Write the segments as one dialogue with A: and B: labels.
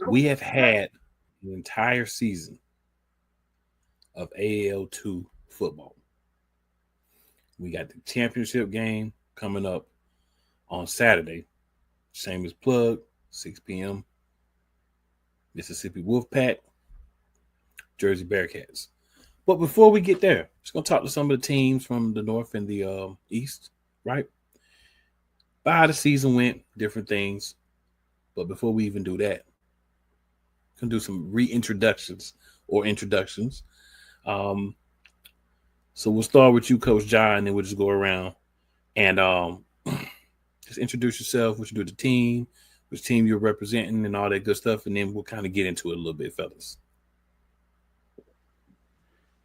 A: We have had an entire season of AL2 football. We got the championship game coming up on Saturday. Same as plug, 6 p.m. Mississippi Wolfpack, Jersey Bearcats. But before we get there, just gonna talk to some of the teams from the North and the East, right? By how the season went, different things. But before we even do that, gonna do some reintroductions or introductions. Um, so we'll start with you, Coach John, and then we'll just go around and just introduce yourself, what you do with the team, which team you're representing, and all that good stuff, and then we'll kind of get into it a little bit, fellas.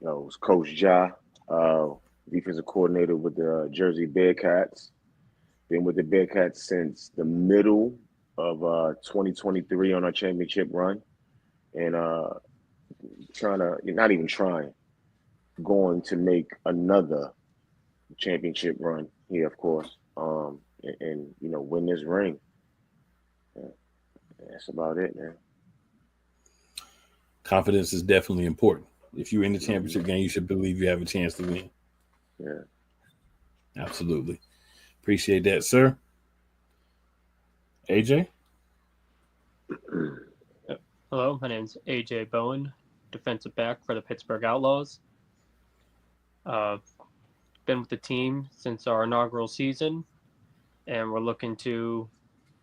B: It's Coach Ja, uh, defensive coordinator with the Jersey Bearcats. Been with the Bearcats since the middle of 2023 on our championship run, and trying to not even trying, going to make another championship run here, of course, and win this ring. Yeah, that's about it, man.
A: Confidence is definitely important. If you're in the
B: Hmm.
A: championship game, you should believe you have a chance to win.
B: Yeah.
A: Absolutely. Appreciate that, sir. AJ?
C: Yep. Hello, my name's AJ Bowen, defensive back for the Pittsburgh Outlaws. Uh, been with the team since our inaugural season, and we're looking to,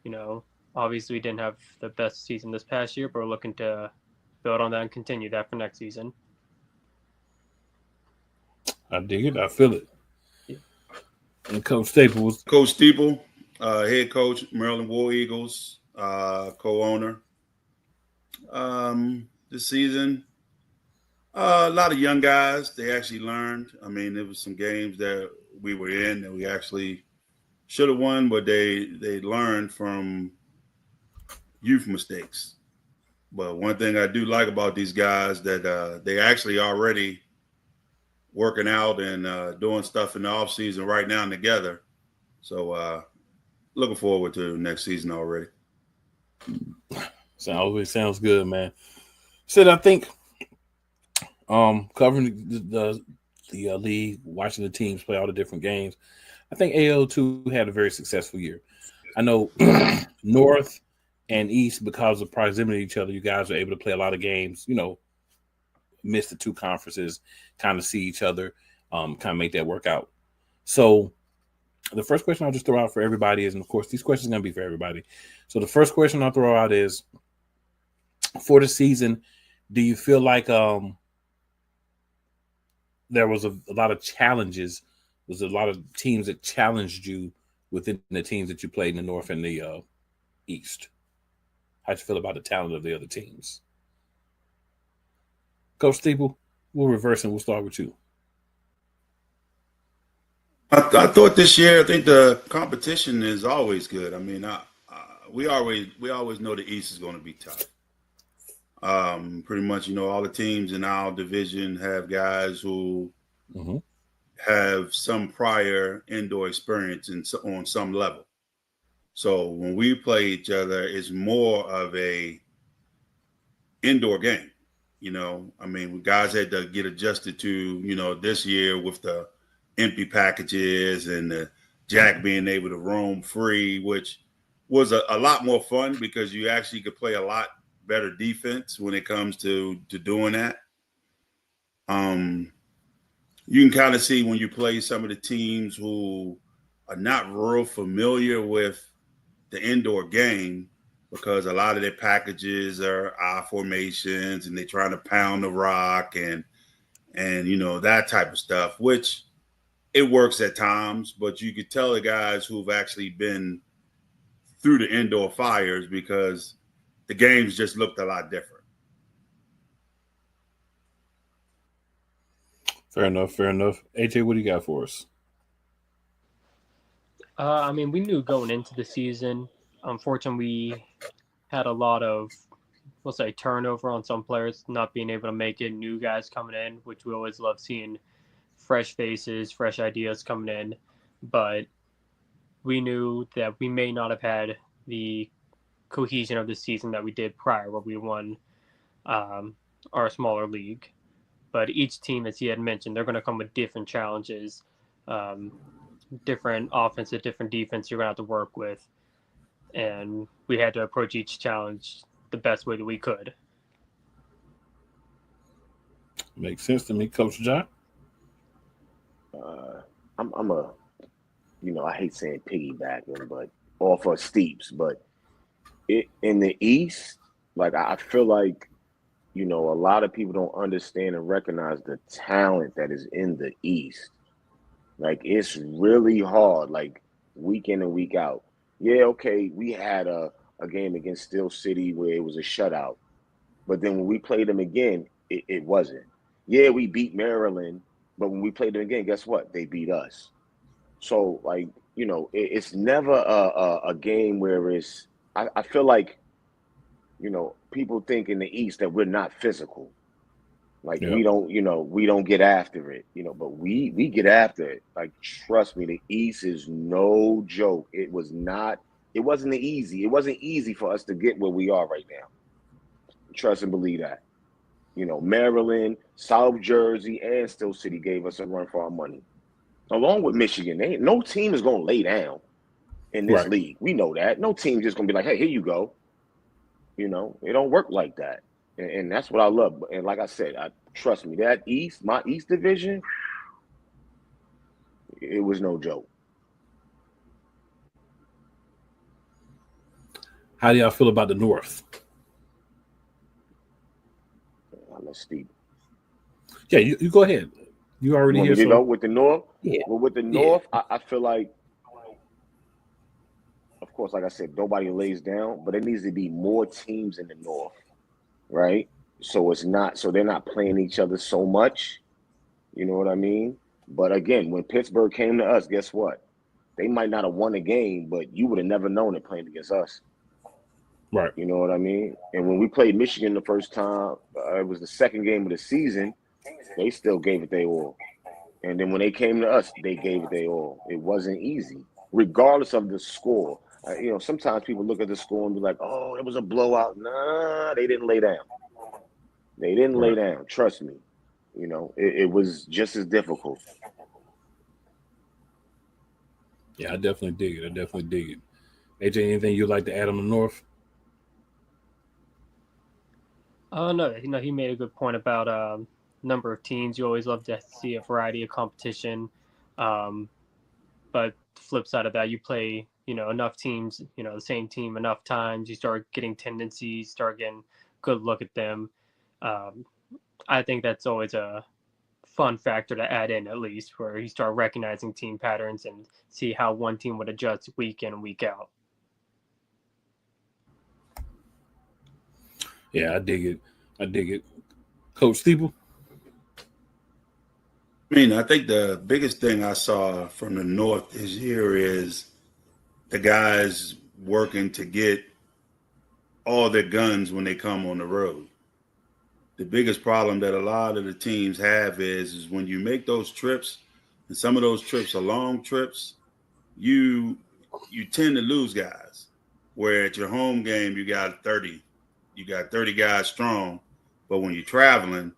C: you know, obviously we didn't have the best season this past year, but we're looking to build on that and continue that for next season.
A: I dig it. I feel it.
C: Yeah.
A: And Coach Staples.
D: Coach Steeple, head coach, Maryland War Eagles, co-owner. This season, a lot of young guys. They actually learned. I mean, there was some games that we were in that we actually should have won, but they learned from youth mistakes. But one thing I do like about these guys that they actually already working out and doing stuff in the off season right now together. So looking forward to next season already.
A: Always sounds good, man. Said I think covering the league, watching the teams play all the different games. I think AL2 had a very successful year. I know North and East, because of proximity to each other, you guys are able to play a lot of games, miss the two conferences, kind of see each other, kind of make that work out. So the first question I'll just throw out for everybody is, and of course, these questions are going to be for everybody. So the first question I'll throw out is, for the season, do you feel like there was a lot of challenges? Was a lot of teams that challenged you within the teams that you played in the North and the East? How'd you feel about the talent of the other teams? Coach Steeple, we'll reverse and we'll start with you.
D: I thought this year, I think the competition is always good. I mean, we always know the East is going to be tough. Pretty much, all the teams in our division have guys who have some prior indoor experience on some level. So when we play each other, it's more of a indoor game. I mean, guys had to get adjusted to, this year with the empty packages and the jack being able to roam free, which was a lot more fun because you actually could play a lot better defense when it comes to doing that. You can kind of see when you play some of the teams who are not real familiar with the indoor game, because a lot of their packages are I formations and they're trying to pound the rock and that type of stuff, which it works at times, but you could tell the guys who've actually been through the indoor fires because the games just looked a lot different.
A: Fair enough. AJ, what do you got for us?
C: I mean, we knew going into the season. Unfortunately, we had a lot of, we'll say, turnover on some players not being able to make it, new guys coming in, which we always love seeing fresh faces, fresh ideas coming in. But we knew that we may not have had the cohesion of the season that we did prior, where we won our smaller league. But each team, as he had mentioned, they're going to come with different challenges, different offense, different defense you're going to have to work with. And we had to approach each challenge the best way that we could.
A: Makes sense to me, Coach John.
B: I'm a, I hate saying piggybacking, but off of Steeps, but in the East, like I feel like, a lot of people don't understand and recognize the talent that is in the East. Like it's really hard, like week in and week out. Yeah, okay, we had a game against Steel City where it was a shutout, but then when we played them again, it wasn't. Yeah, we beat Maryland, but when we played them again, guess what? They beat us. So, like, it's never a game where it's. I feel like, people think in the East that we're not physical. Like we don't get after it, but we get after it. Like, trust me, the East is no joke. It wasn't easy for us to get where we are right now. Trust and believe that. Maryland, South Jersey, and Steel City gave us a run for our money. Along with Michigan, no team is going to lay down in this league. We know that. No team just going to be like, hey, here you go. It don't work like that. And that's what I love. And like I said, trust me, that my East division, it was no joke.
A: How do y'all feel about the North?
B: Let's Steve.
A: Yeah, you go ahead. You already here.
B: So with the North?
A: Yeah.
B: Well, with the North, I feel like, of course, like I said, nobody lays down, but there needs to be more teams in the North, right? So they're not playing each other so much. You know what I mean? But again, when Pittsburgh came to us, guess what? They might not have won a game, but you would have never known it playing against us.
A: Right.
B: You know what I mean? And when we played Michigan the first time, it was the second game of the season, they still gave it their all. And then when they came to us, they gave it their all. It wasn't easy, regardless of the score. Sometimes people look at the score and be like, oh, it was a blowout. Nah, they didn't lay down. They didn't lay down. Trust me. It was just as difficult.
A: Yeah, I definitely dig it. AJ, anything you'd like to add on the North?
C: No, he made a good point about number of teams. You always love to see a variety of competition. But the flip side of that, you play, enough teams, the same team enough times, you start getting tendencies, start getting good look at them. I think that's always a fun factor to add in, at least, where you start recognizing team patterns and see how one team would adjust week in and week out.
A: Yeah, I dig it. Coach Steeple?
D: I think the biggest thing I saw from the North this year is the guys working to get all their guns when they come on the road. The biggest problem that a lot of the teams have is when you make those trips, and some of those trips are long trips, you tend to lose guys. Where at your home game, you got 30 guys strong, but when you're traveling,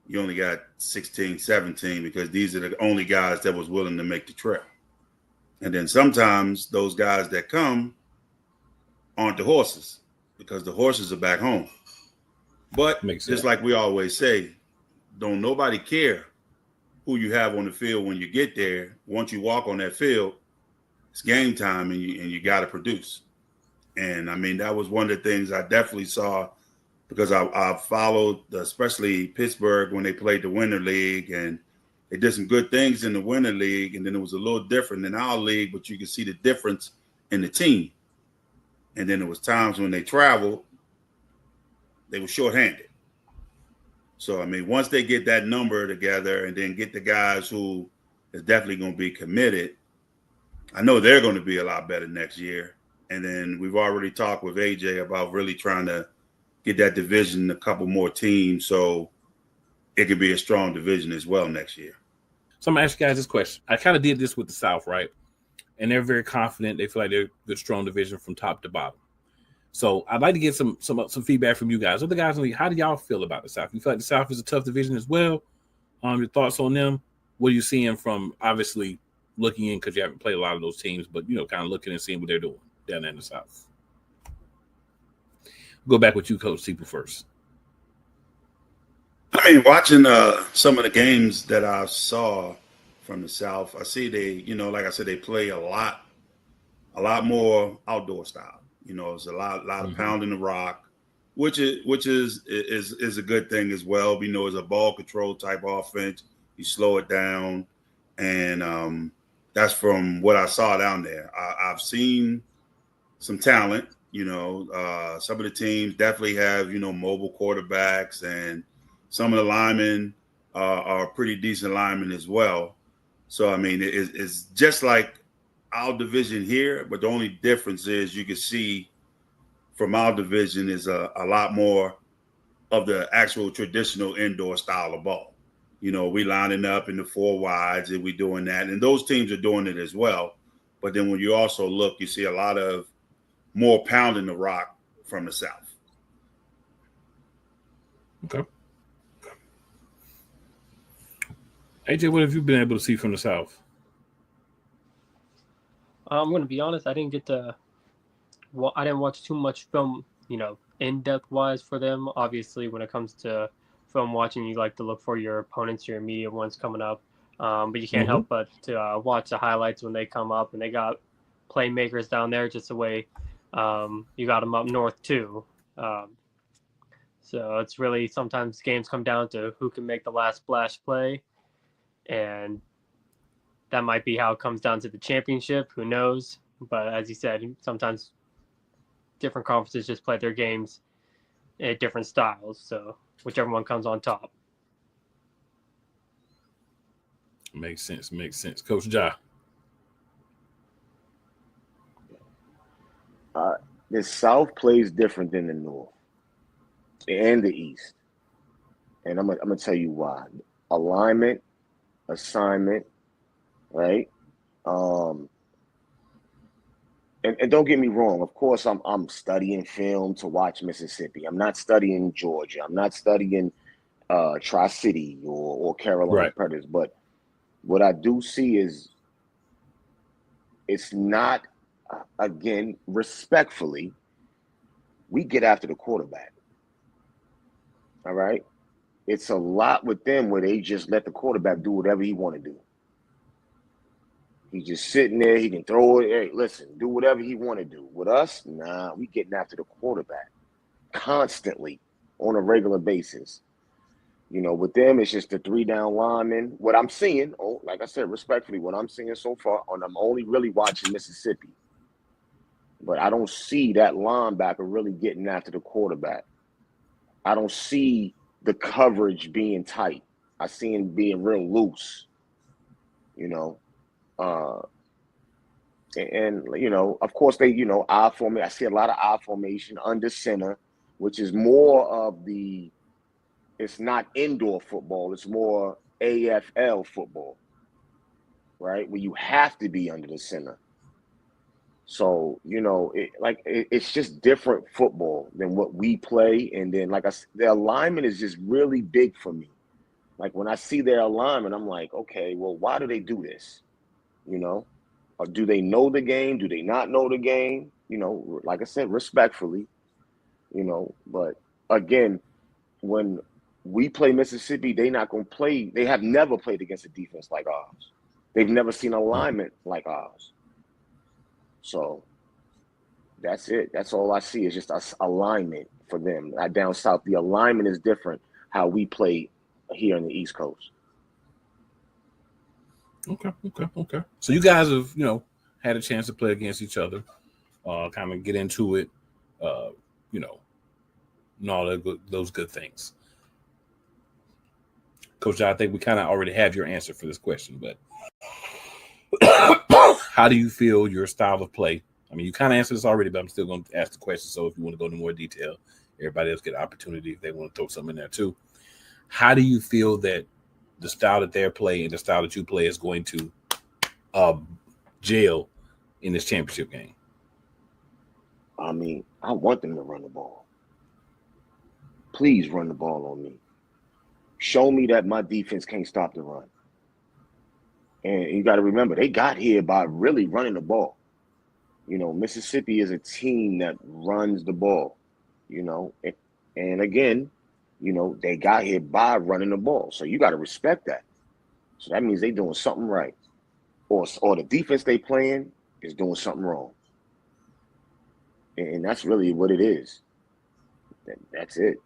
D: you only got 16, 17 because these are the only guys that was willing to make the trip. And then sometimes those guys that come aren't the horses because the horses are back home. But just like we always say, don't nobody care who you have on the field when you get there. Once you walk on that field, it's game time and you got to produce. And that was one of the things I definitely saw because I followed, especially Pittsburgh when they played the Winter League, and they did some good things in the Winter League, and then it was a little different in our league, but you could see the difference in the team. And then there was times when they traveled, they were shorthanded. So, once they get that number together and then get the guys who is definitely going to be committed, I know they're going to be a lot better next year. And then we've already talked with AJ about really trying to get that division a couple more teams so it could be a strong division as well next year.
A: So I'm going to ask you guys this question. I kind of did this with the South, right? And they're very confident. They feel like they're a good, strong division from top to bottom. So I'd like to get some feedback from you guys. Other guys in the league, how do y'all feel about the South? You feel like the South is a tough division as well? Your thoughts on them? What are you seeing from obviously looking in because you haven't played a lot of those teams, but kind of looking and seeing what they're doing down there in the South? Go back with you, Coach Teeple, first.
D: I mean, watching some of the games that I saw from the South, I see they, like I said, they play a lot more outdoor style. It's a lot of pounding the rock, which is a good thing as well. It's a ball control type offense. You slow it down, and that's from what I saw down there. I've seen some talent. Some of the teams definitely have mobile quarterbacks, and some of the linemen are pretty decent linemen as well. So I mean, it's just like our division here, but the only difference is you can see from our division is a lot more of the actual traditional indoor style of ball. We lining up in the four wides and we doing that, and those teams are doing it as well. But then when you also look, you see a lot of more pounding the rock from the South.
A: Okay. AJ, what have you been able to see from the South?
C: I'm going to be honest. I didn't watch too much film, in-depth wise for them. Obviously, when it comes to film watching, you like to look for your opponents, your immediate ones coming up. But you can't help but to watch the highlights when they come up, and they got playmakers down there just the way you got them up north too. So it's really sometimes games come down to who can make the last splash play, and that might be how it comes down to the championship. Who knows? But as you said, sometimes different conferences just play their games at different styles. So whichever one comes on top.
A: Makes sense. Coach Ja.
B: The South plays different than the North and the East. And I'm gonna tell you why. Alignment, assignment, right? And don't get me wrong. Of course, I'm studying film to watch Mississippi. I'm not studying Georgia. I'm not studying Tri-City or Carolina Predators. But what I do see is it's not, again, respectfully, we get after the quarterback. All right? It's a lot with them where they just let the quarterback do whatever he want to do. He's just sitting there. He can throw it. Hey, listen, do whatever he want to do. With us, nah, we getting after the quarterback constantly on a regular basis. With them, it's just the 3-down linemen. What I'm seeing, like I said, respectfully, what I'm seeing so far, and I'm only really watching Mississippi, but I don't see that linebacker really getting after the quarterback. I don't see the coverage being tight. I see him being real loose, of course they, I formation. I see a lot of I formation under center, which is more of it's not indoor football. It's more AFL football, right? Where you have to be under the center. So, it's just different football than what we play. And then, like I said, the alignment is just really big for me. Like when I see their alignment, I'm like, okay, well, why do they do this? Or do they know the game? Do they not know the game? Like I said, respectfully, but again, when we play Mississippi, they not going to play. They have never played against a defense like ours. They've never seen alignment like ours. So that's it. That's all I see is just alignment for them. Down south, the alignment is different how we play here on the East Coast.
A: Okay. So you guys have, had a chance to play against each other, kind of get into it, and all those good things. Coach, I think we kind of already have your answer for this question, but how do you feel your style of play? I mean, you kind of answered this already, but I'm still going to ask the question. So if you want to go into more detail, everybody else get an opportunity if they want to throw something in there too. How do you feel that the style that they're playing and the style that you play is going to gel in this championship game?
B: I mean, I want them to run the ball. Please run the ball on me. Show me that my defense can't stop the run. And you got to remember, they got here by really running the ball. You know, Mississippi is a team that runs the ball, you know. And again, you know, they got here by running the ball. So you got to respect that. So that means they doing something right. Or the defense they playing is doing something wrong. And that's really what it is. That's it.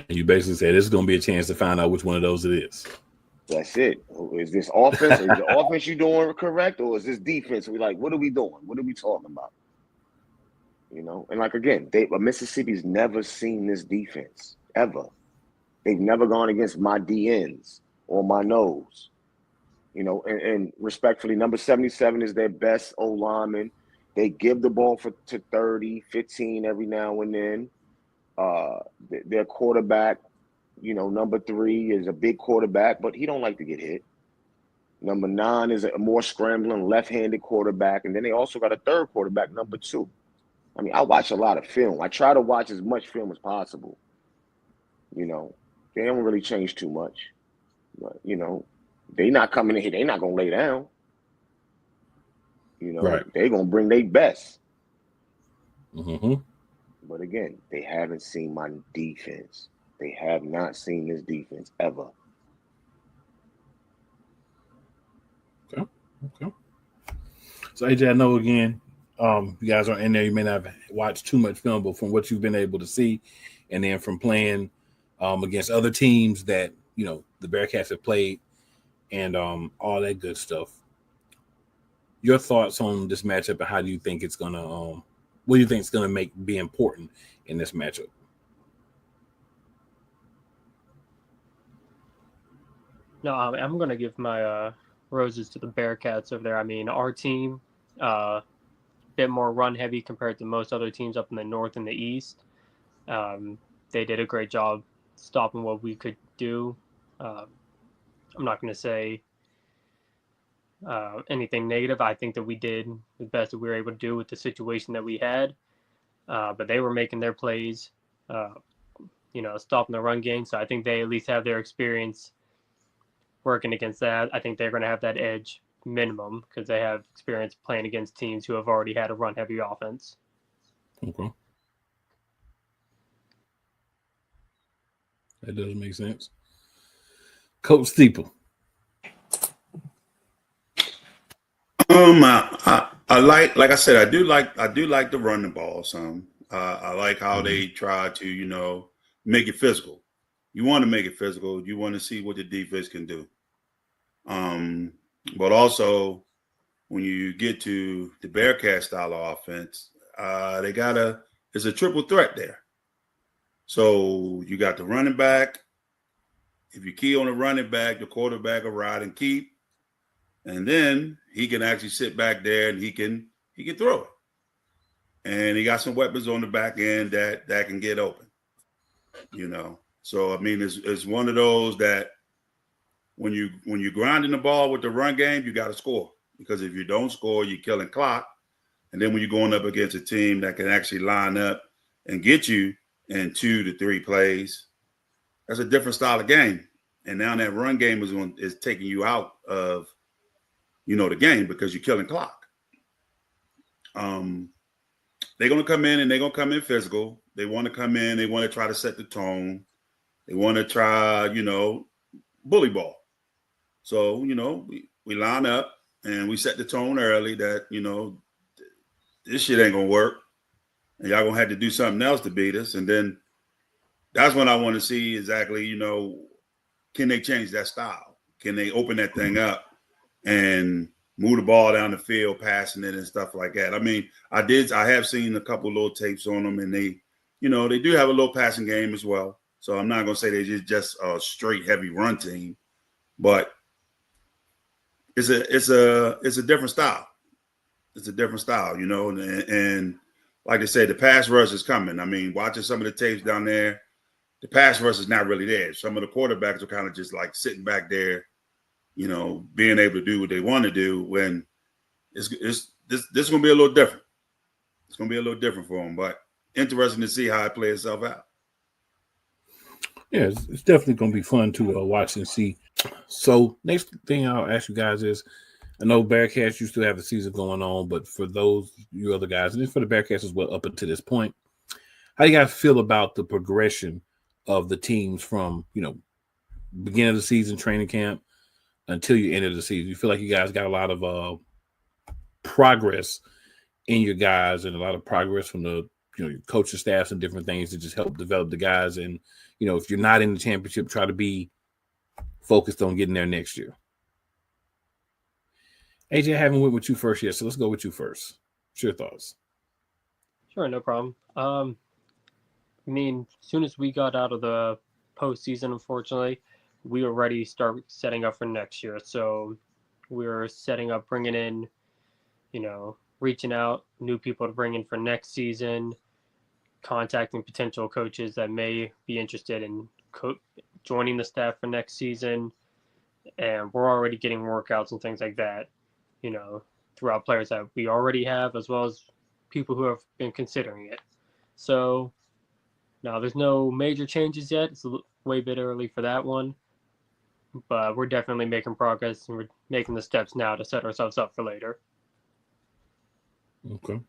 A: You basically said this is going to be a chance to find out which one of those it is.
B: That's it. Is this offense? Is the offense you doing correct, or is this defense? We like, what are we doing? What are we talking about? You know, and like again, Mississippi's never seen this defense ever. They've never gone against my DNs or my nose. You know, and respectfully, number 77 is their best O lineman. They give the ball to 30, 15 every now and then. Their quarterback, you know, number 3 is a big quarterback, but he don't like to get hit. Number 9 is a more scrambling left-handed quarterback, and then they also got a third quarterback, number 2. I mean, I watch a lot of film. I try to watch as much film as possible. You know, they don't really change too much. But, you know, they not coming in here. They not going to lay down. You know,
A: right.
B: They going to bring their best.
A: Mm-hmm.
B: But again, they haven't seen my defense. They have not seen this defense ever.
A: Okay. So AJ, I know again, you guys are in there. You may not have watched too much film, but from what you've been able to see, and then from playing against other teams that you know the Bearcats have played, and all that good stuff. Your thoughts on this matchup, and how do you think it's gonna? What do you think is gonna be important in this matchup?
C: No, I'm going to give my roses to the Bearcats over there. I mean, our team, bit more run heavy compared to most other teams up in the north and the east. They did a great job stopping what we could do. I'm not going to say anything negative. I think that we did the best that we were able to do with the situation that we had. But they were making their plays, you know, stopping the run game. So I think they at least have their experience working against that. I think they're going to have that edge minimum because they have experience playing against teams who have already had a run heavy offense.
A: Okay. That does make sense. Coach Steeple.
D: I like I said, I do like to run the ball some. I like how they try to, you know, make it physical. You want to make it physical. You want to see what the defense can do. But also when you get to the Bearcat style of offense, it's a triple threat there. So you got the running back. If you key on the running back, the quarterback will ride and keep. And then he can actually sit back there and he can throw it. And he got some weapons on the back end that can get open. You know. So I mean it's one of those that when you're grinding the ball with the run game, you got to score. Because if you don't score, you're killing clock. And then when you're going up against a team that can actually line up and get you in 2 to 3 plays, that's a different style of game. And now that run game is taking you out of, you know, the game because you're killing clock. They're going to come in and they're going to come in physical. They want to come in. They want to try to set the tone. They want to try, you know, bully ball. So, you know, we line up and we set the tone early that, you know, this shit ain't going to work. And y'all going to have to do something else to beat us. And then that's when I want to see exactly, you know, can they change that style? Can they open that thing up and move the ball down the field, passing it and stuff like that? I mean, I have seen a couple little tapes on them, and they, you know, they do have a little passing game as well. So I'm not going to say they're just a straight heavy run team, but it's a different style. It's a different style, you know, and like I said, the pass rush is coming. I mean, watching some of the tapes down there, the pass rush is not really there. Some of the quarterbacks are kind of just like sitting back there, you know, being able to do what they want to do when it's this is going to be a little different. It's going to be a little different for him, but interesting to see how it plays itself out.
A: Yeah, it's definitely going to be fun to watch and see. So next thing I'll ask you guys is, I know Bearcats, you still have the season going on, but for those you other guys, and for the Bearcats as well up until this point, how do you guys feel about the progression of the teams from, beginning of the season, training camp, until you end of the season? You feel like you guys got a lot of progress in your guys and a lot of progress from the your coaching staffs and different things to just help develop the guys. And, if you're not in the championship, try to be focused on getting there next year. AJ, I haven't went with you first yet, so let's go with you first. What's your thoughts?
C: Sure, no problem. As soon as we got out of the postseason, unfortunately, we were ready to start setting up for next year. So we were setting up, bringing in, reaching out, new people to bring in for next season, contacting potential coaches that may be interested in joining the staff for next season. And we're already getting workouts and things like that, throughout players that we already have, as well as people who have been considering it. So now there's no major changes yet. It's way bit early for that one, but we're definitely making progress and we're making the steps now to set ourselves up for later.
A: Okay.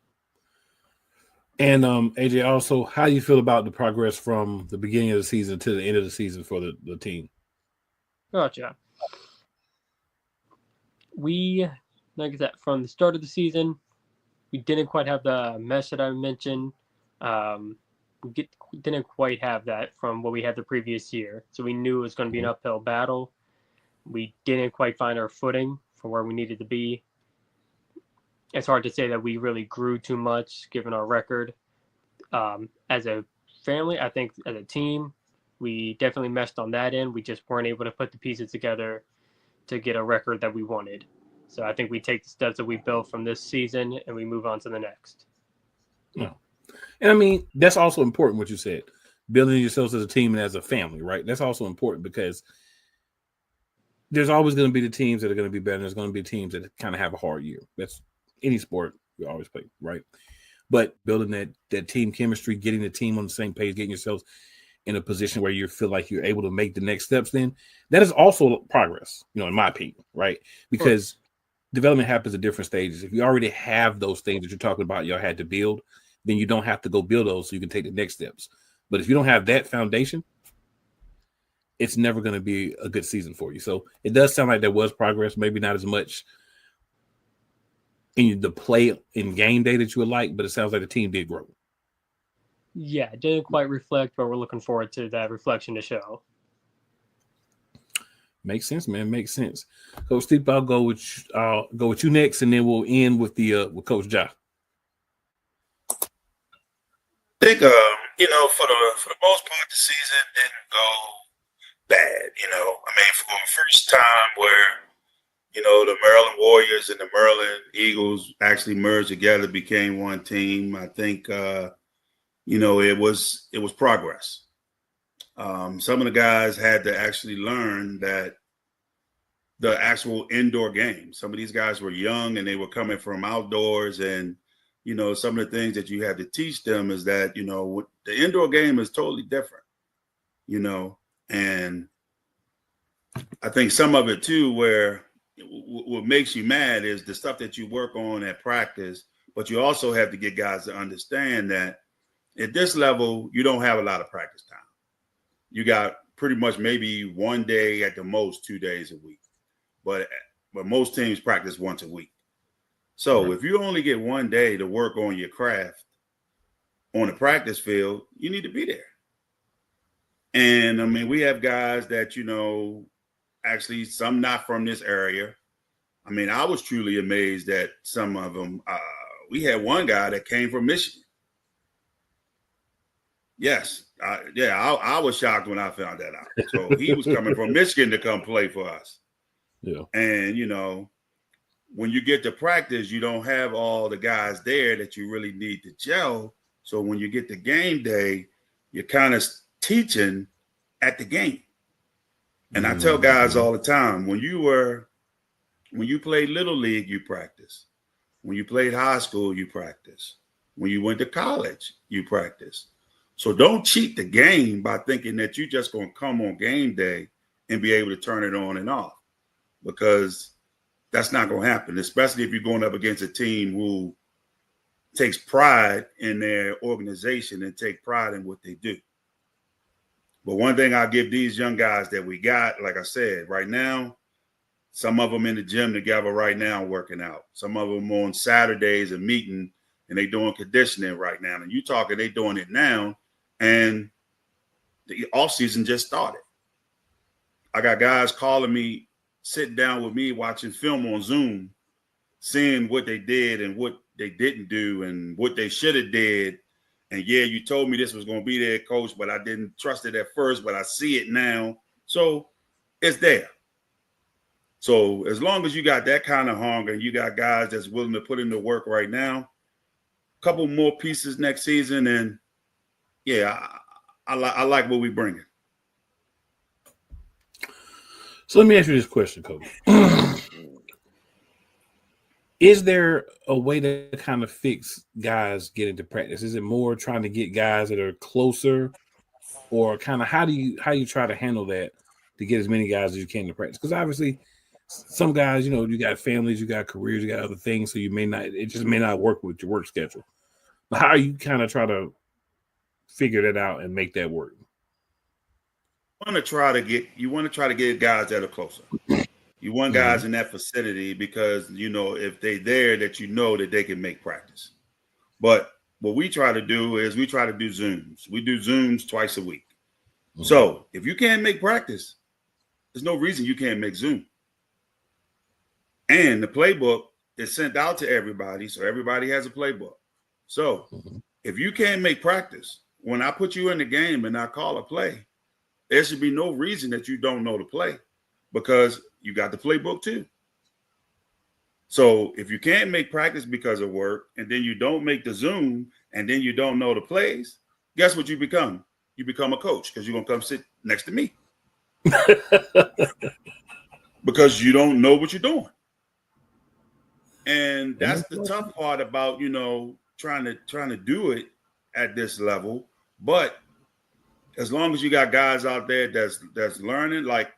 A: And AJ, also, how do you feel about the progress from the beginning of the season to the end of the season for the team?
C: Gotcha. We, like I said, from the start of the season, we didn't quite have the mesh that I mentioned. We didn't quite have that from what we had the previous year. So we knew it was going to be an uphill battle. We didn't quite find our footing for where we needed to be. It's hard to say that we really grew too much given our record. As a family, I think as a team, we definitely meshed on that end. We just weren't able to put the pieces together to get a record that we wanted. So I think we take the steps that we built from this season and we move on to the next.
A: Yeah. And that's also important what you said. Building yourselves as a team and as a family, right? That's also important because there's always going to be the teams that are going to be better. There's going to be teams that kind of have a hard year. That's any sport we always play, right? But building that team chemistry, getting the team on the same page, getting yourselves in a position where you feel like you're able to make the next steps, then that is also progress, in my opinion, right? Because development happens at different stages. If you already have those things that you're talking about, y'all had to build, then you don't have to go build those so you can take the next steps. But if you don't have that foundation, it's never going to be a good season for you. So it does sound like there was progress, maybe not as much in the play in game day that you would like, but it sounds like the team did grow.
C: Yeah, it didn't quite reflect, but we're looking forward to that reflection to show.
A: Makes sense, man. Makes sense. Coach Steve, I'll go with you next, and then we'll end with with Coach Ja.
D: I think, for the most part, the season didn't go bad. For the first time where, the Maryland Warriors and the Maryland Eagles actually merged together, became one team. I think, it was progress. Some of the guys had to actually learn that the actual indoor game. Some of these guys were young and they were coming from outdoors, and some of the things that you had to teach them is that the indoor game is totally different. And I think some of it too, where what makes you mad is the stuff that you work on at practice, but you also have to get guys to understand that at this level, you don't have a lot of practice time. You got pretty much maybe one day at the most, 2 days a week, but most teams practice once a week. So if you only get one day to work on your craft on the practice field, you need to be there. And we have guys that, actually some not from this area. I was truly amazed at some of them. We had one guy that came from Michigan. Yes. I was shocked when I found that out. So he was coming from Michigan to come play for us.
A: Yeah.
D: And, when you get to practice, you don't have all the guys there that you really need to gel. So when you get to game day, you're kind of teaching at the game. And I tell guys all the time, when you played Little League, you practice. When you played high school, you practice. When you went to college, you practice. So don't cheat the game by thinking that you're just going to come on game day and be able to turn it on and off, because that's not going to happen, especially if you're going up against a team who takes pride in their organization and take pride in what they do. But one thing I'll give these young guys that we got, like I said, right now, some of them in the gym together right now working out. Some of them on Saturdays and meeting, and they doing conditioning right now. And you talking, they doing it now, and the off season just started. I got guys calling me, sitting down with me, watching film on Zoom, seeing what they did and what they didn't do and what they should have did. And yeah, you told me this was going to be there, coach, but I didn't trust it at first, but I see it now. So it's there. So as long as you got that kind of hunger and you got guys that's willing to put in the work right now, a couple more pieces next season, and yeah, I like what we bringing.
A: So let me ask you this question, Coach. Is there a way to kind of fix guys getting to practice? Is it more trying to get guys that are closer, or kind of how you try to handle that to get as many guys as you can to practice? Because obviously some guys, you got families, you got careers, you got other things, so it just may not work with your work schedule. But how are you kind of try to figure that out and make that work?
D: You want to try to get guys that are closer. You want guys in that vicinity because, if they're there, that that they can make practice. But what we try to do is we try to do Zooms. We do Zooms twice a week. Mm-hmm. So if you can't make practice, there's no reason you can't make Zoom. And the playbook is sent out to everybody, so everybody has a playbook. So if you can't make practice, when I put you in the game and I call a play, there should be no reason that you don't know the play, because you got the playbook too. So if you can't make practice because of work, and then you don't make the Zoom, and then you don't know the plays, guess what you become? You become a coach, because you're going to come sit next to me. Because you don't know what you're doing. And that's the tough part about, trying to do it at this level. But as long as you got guys out there that's learning, like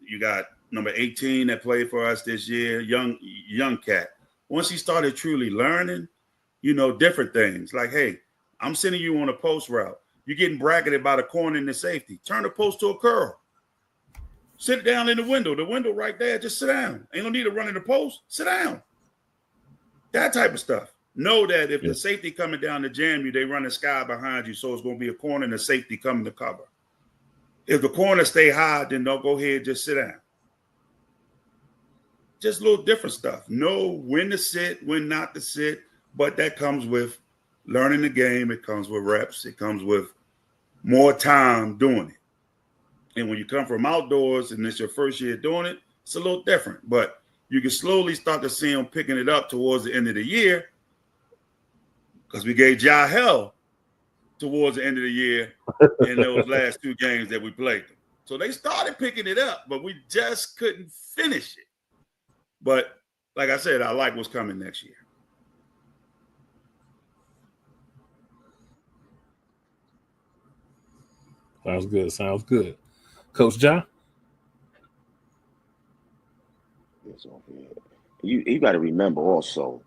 D: you got number 18 that played for us this year, young cat. Once he started truly learning, different things. Like, hey, I'm sending you on a post route. You're getting bracketed by the corner and the safety. Turn the post to a curl. Sit down in the window right there. Just sit down. Ain't no need to run in the post. Sit down. That type of stuff. Know that if the safety coming down to jam you, they run a sky behind you, so it's going to be a corner and the safety coming to cover. If the corner stay high, then don't go ahead, just sit down. Just little different stuff. Know when to sit, when not to sit, but that comes with learning the game. It comes with reps. It comes with more time doing it. And when you come from outdoors and it's your first year doing it, it's a little different. But you can slowly start to see them picking it up towards the end of the year, because we gave Ja hell towards the end of the year in those last two games that we played them. So they started picking it up, but we just couldn't finish it. But like I said, I like what's coming next year.
A: Sounds good. Coach Ja?
B: You got to remember also,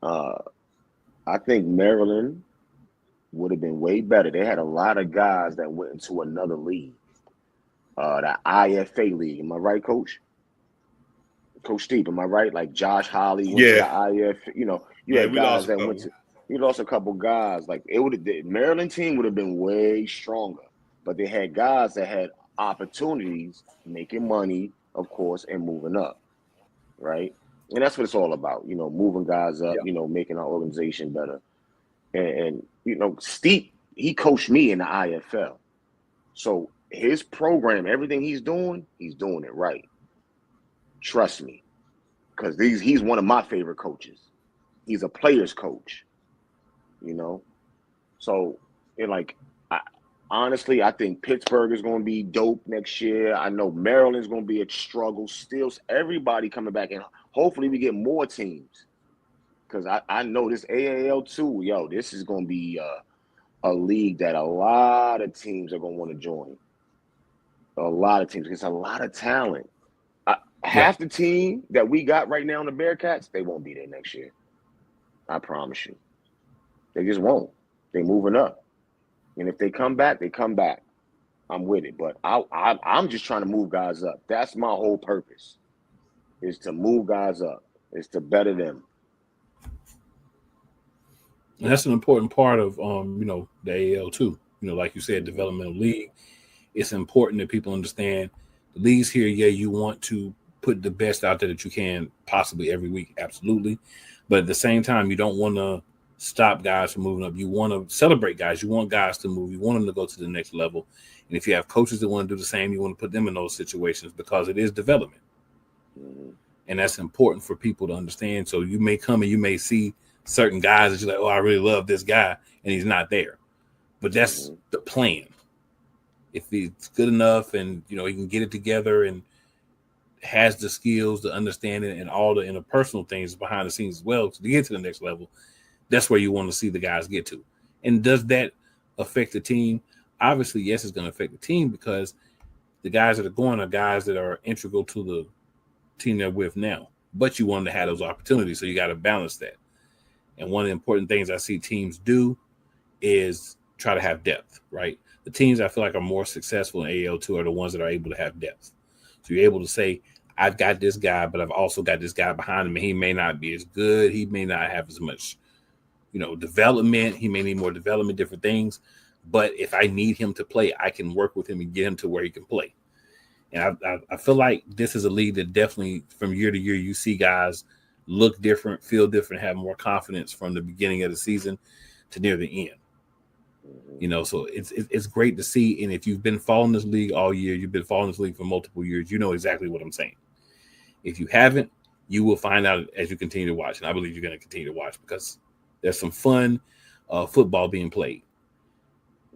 B: I think Maryland would have been way better. They had a lot of guys that went into another league, the IFA league. Am I right, Coach? Coach Steve, am I right? Like Josh Holly went to the IF. You had guys that went to. You lost a couple guys. Like the Maryland team would have been way stronger, but they had guys that had opportunities, making money, of course, and moving up, right? And that's what it's all about, moving guys up, making our organization better. And Steve, he coached me in the IFL. So his program, everything he's doing it right. Trust me, because he's one of my favorite coaches. He's a player's coach, So, honestly, I think Pittsburgh is going to be dope next year. I know Maryland's going to be a struggle still. Everybody coming back, and hopefully we get more teams, because I know this AAL2, yo, this is going to be a league that a lot of teams are going to want to join. A lot of teams. It's a lot of talent. Half the team that we got right now in the Bearcats, they won't be there next year. I promise you. They just won't. They're moving up. And if they come back, they come back. I'm with it. But I'm just trying to move guys up. That's my whole purpose, is to move guys up, is to better them.
A: And that's an important part of the AAL too. Like you said, developmental league. It's important that people understand the leagues here. Yeah, you want to put the best out there that you can possibly every week, absolutely. But at the same time, you don't want to stop guys from moving up. You want to celebrate guys. You want guys to move. You want them to go to the next level. And if you have coaches that want to do the same, you want to put them in those situations because it is development. Mm-hmm. And that's important for people to understand. So you may come and you may see certain guys that you're like, oh, I really love this guy, and he's not there. But that's the plan. If he's good enough and, he can get it together and has the skills, the understanding, and all the interpersonal things behind the scenes as well to get to the next level, that's where you want to see the guys get to. And does that affect the team? Obviously, yes, it's going to affect the team because the guys that are going are guys that are integral to the team they're with now. But you want to have those opportunities, so you got to balance that. And one of the important things I see teams do is try to have depth, right? The teams I feel like are more successful in AAL2 are the ones that are able to have depth. So you're able to say, I've got this guy, but I've also got this guy behind him, and he may not be as good. He may not have as much, development. He may need more development, different things. But if I need him to play, I can work with him and get him to where he can play. And I feel like this is a league that definitely from year to year, you see guys look different, feel different, have more confidence from the beginning of the season to near the end. So it's great to see. And if you've been following this league all year, you've been following this league for multiple years, you know exactly what I'm saying. If you haven't, you will find out as you continue to watch. And I believe you're going to continue to watch because there's some fun football being played.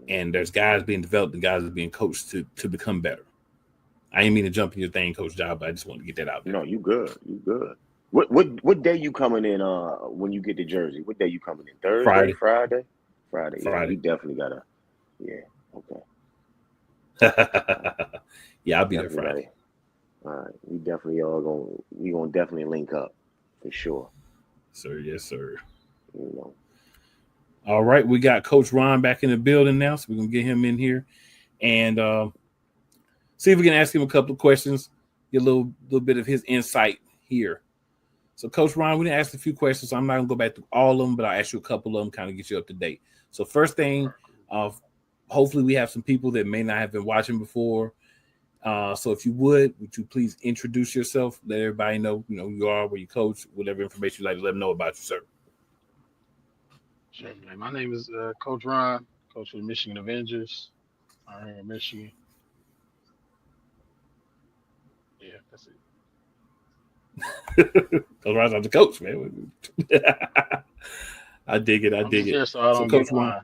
A: And there's guys being developed and guys being coached to become better. I didn't mean to jump in your thing, Coach Job, but I just wanted to get that out there.
B: No, you good. You good. What day you coming in when you get to Jersey? What day you coming in? Thursday? Friday? Yeah, we definitely gotta. Yeah, okay.
A: Yeah, I'll be there Friday.
B: All right, we gonna definitely link up for sure.
A: Sir, yes, sir. All right, we got Coach Ron back in the building now, so we're gonna get him in here and see if we can ask him a couple of questions, get a little bit of his insight here. So, Coach Ron, we didn't ask a few questions, so I'm not going to go back through all of them, but I'll ask you a couple of them, kind of get you up to date. So, first thing, hopefully we have some people that may not have been watching before. So, if you would you please introduce yourself, let everybody know, who you are, where you coach, whatever information you'd like to let them know about you, sir.
E: Sure, man. My name is Coach Ron, coach for the Michigan Avengers. I'm here in Michigan. Yeah, that's it.
A: Coach Ron's not the coach, man. I dig it. I dig it.
E: So Coach Ron.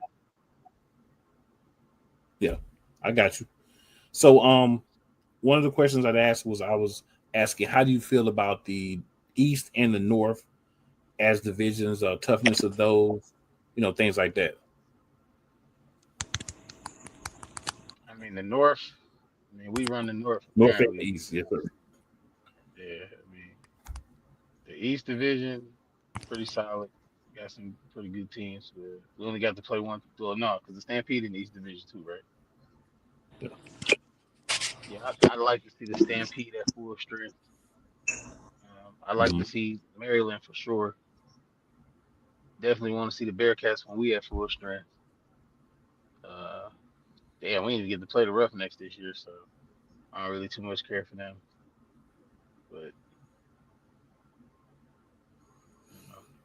A: Yeah, I got you. So, one of the questions I'd asked was I was asking, how do you feel about the East and the North as divisions, toughness of those, things like that?
E: I mean, the North. We run the North.
A: North and East, yes, sir.
E: Yeah, the East Division, pretty solid. Got some pretty good teams. We only got to play one. Well, no, because the Stampede in the East Division too, right? Yeah, I'd like to see the Stampede at full strength. I'd like to see Maryland for sure. Definitely want to see the Bearcats when we at full strength. Damn, we need to get to play the Roughnecks this year, so I don't really too much care for them. But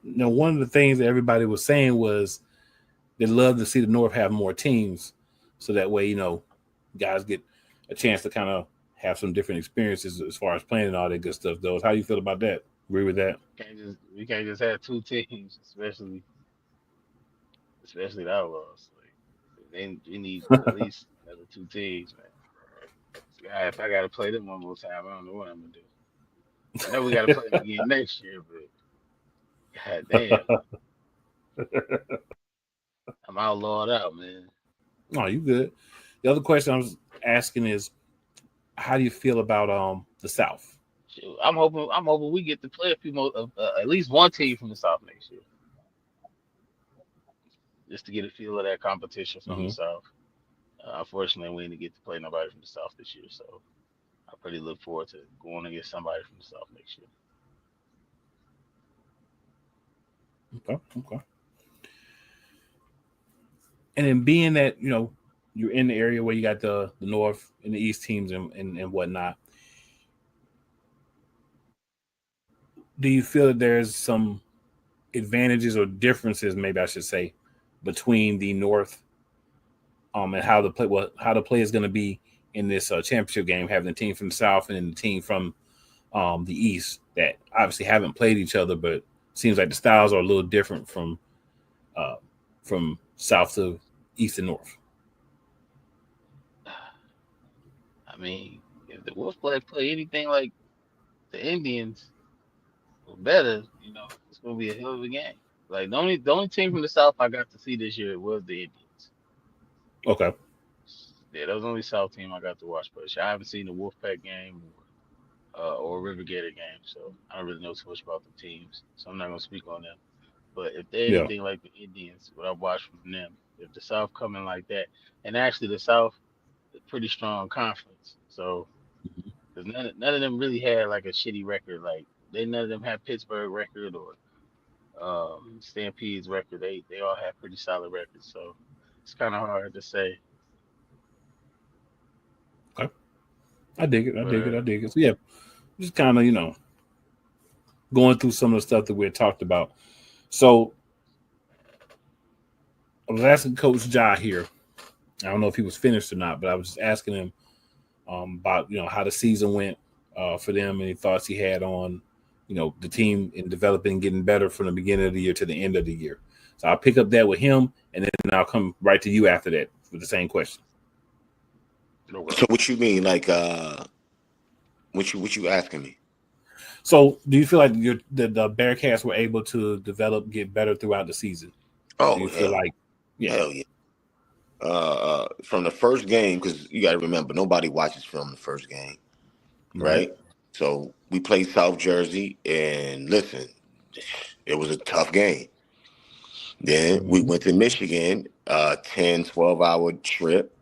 A: now, one of the things that everybody was saying was they'd love to see the North have more teams, so that way, guys get a chance to kind of have some different experiences as far as playing and all that good stuff. Though, how do you feel about that? Agree with that?
E: We can't just have two teams, especially the Outlaws. We need at least another two teams, man. So, if I got to play them one more time, I don't know what I'm gonna do. I know we got to play them again next year, but God damn, I'm outlawed out, man.
A: No, you good. The other question I was asking is, how do you feel about the South?
E: Shoot, I'm hoping we get to play a few more, at least one team from the South next year, just to get a feel of that competition from the
A: Hmm.
E: South. Unfortunately, we didn't get to play nobody from the South this year, so I pretty look forward to going against somebody from the South next year.
A: Okay, okay. And then being that you're in the area where you got the North and the East teams and whatnot, do you feel that there's some advantages or differences, maybe I should say, between the North and how the play is going to be in this championship game, having the team from the South and then the team from the East that obviously haven't played each other, but seems like the styles are a little different uh, from South to East and North.
E: I mean, if the Wolf play anything like the Indians or better, it's gonna be a hell of a game. Like the only team from the South I got to see this year was the Indians.
A: Okay.
E: Yeah, that was the only South team I got to watch. But I haven't seen the Wolfpack game or River Gator game, so I don't really know too much about the teams. So I'm not gonna speak on them. But if they're
A: Yeah.
E: anything like the Indians, what I watched from them, if the South coming like that, and actually the South is a pretty strong conference, so because none of them really had like a shitty record, like none of them had Pittsburgh record or Stampede's record. They all have pretty solid records, so it's kind of hard to say.
A: Okay. I dig it. I
E: But
A: dig it. I dig it. So yeah, just kind of going through some of the stuff that we had talked about. So I was asking Coach Ja here. I don't know if he was finished or not, but I was just asking him about how the season went for them, any thoughts he had on the team in developing and getting better from the beginning of the year to the end of the year. So I'll pick up that with him, and then I'll come right to you after that with the same question.
E: okay.
B: So what you mean, like what you asking me?
A: So do you feel like the Bearcats were able to develop, get better throughout the season? Do
B: Oh
A: you feel like, yeah,
B: hell yeah. From the first game, because you got to remember nobody watches film the first game,
A: right?
B: right? So we played South Jersey, and listen, it was a tough game. Then we
A: Mm-hmm.
B: went to Michigan, 10, 12 hour trip,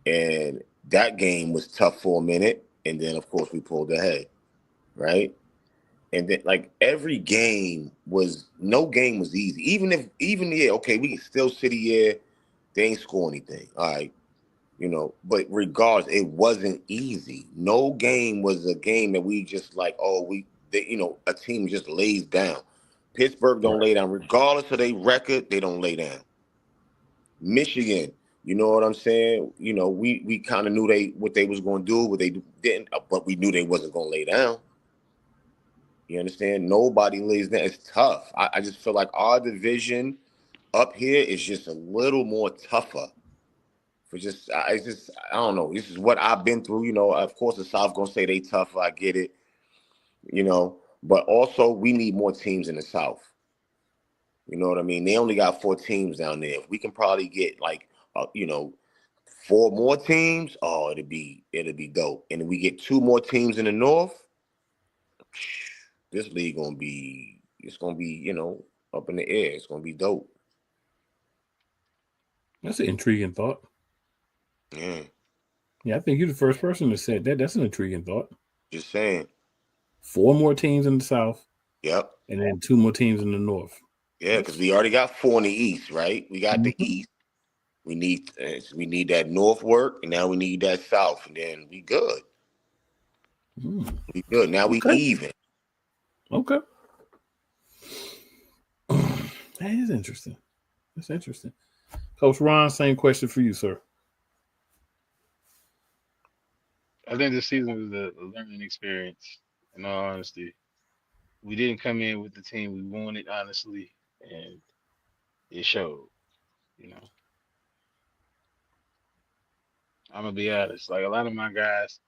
B: and that game was tough for a minute, and then of course we pulled ahead, right? And then like every game was no game was easy. Even yeah, okay, we can still city yeah, they ain't score anything. All right. But regardless, it wasn't easy. No game was a game that we just like, a team just lays down. Pittsburgh don't
A: Right.
B: lay down. Regardless of their record, they don't lay down. Michigan, you know what I'm saying? We kind of knew what they was going to do, what they didn't, but we knew they wasn't going to lay down. You understand? Nobody lays down. It's tough. I just feel like our division up here is just a little more tougher. I don't know. This is what I've been through. Of course, the South gonna say they tough. I get it. But also we need more teams in the South. You know what I mean? They only got 4 teams down there. If we can probably get like, 4 more teams, oh, it'll be dope. And if we get 2 more teams in the North, this league gonna be up in the air. It's gonna be dope.
A: That's an intriguing thought.
B: Yeah,
A: Yeah, I think you're the first person to say that. That's an intriguing thought.
B: just saying.
A: 4 more teams in the South,
B: Yep.
A: and then 2 more teams in the North.
B: Yeah, because
A: That's
B: we already got 4 in the East, right? We got the
A: Mhm.
B: East. We need that North work, and now we need that South, and then we good.
A: Mm.
B: We good. Now we
A: Okay.
B: even.
A: Okay. That is interesting. That's interesting. Coach Ron, same question for you, sir.
E: I think this season was a learning experience. In all honesty, we didn't come in with the team we wanted, honestly, and it showed. You know, I'm gonna be honest. Like a lot of my guys,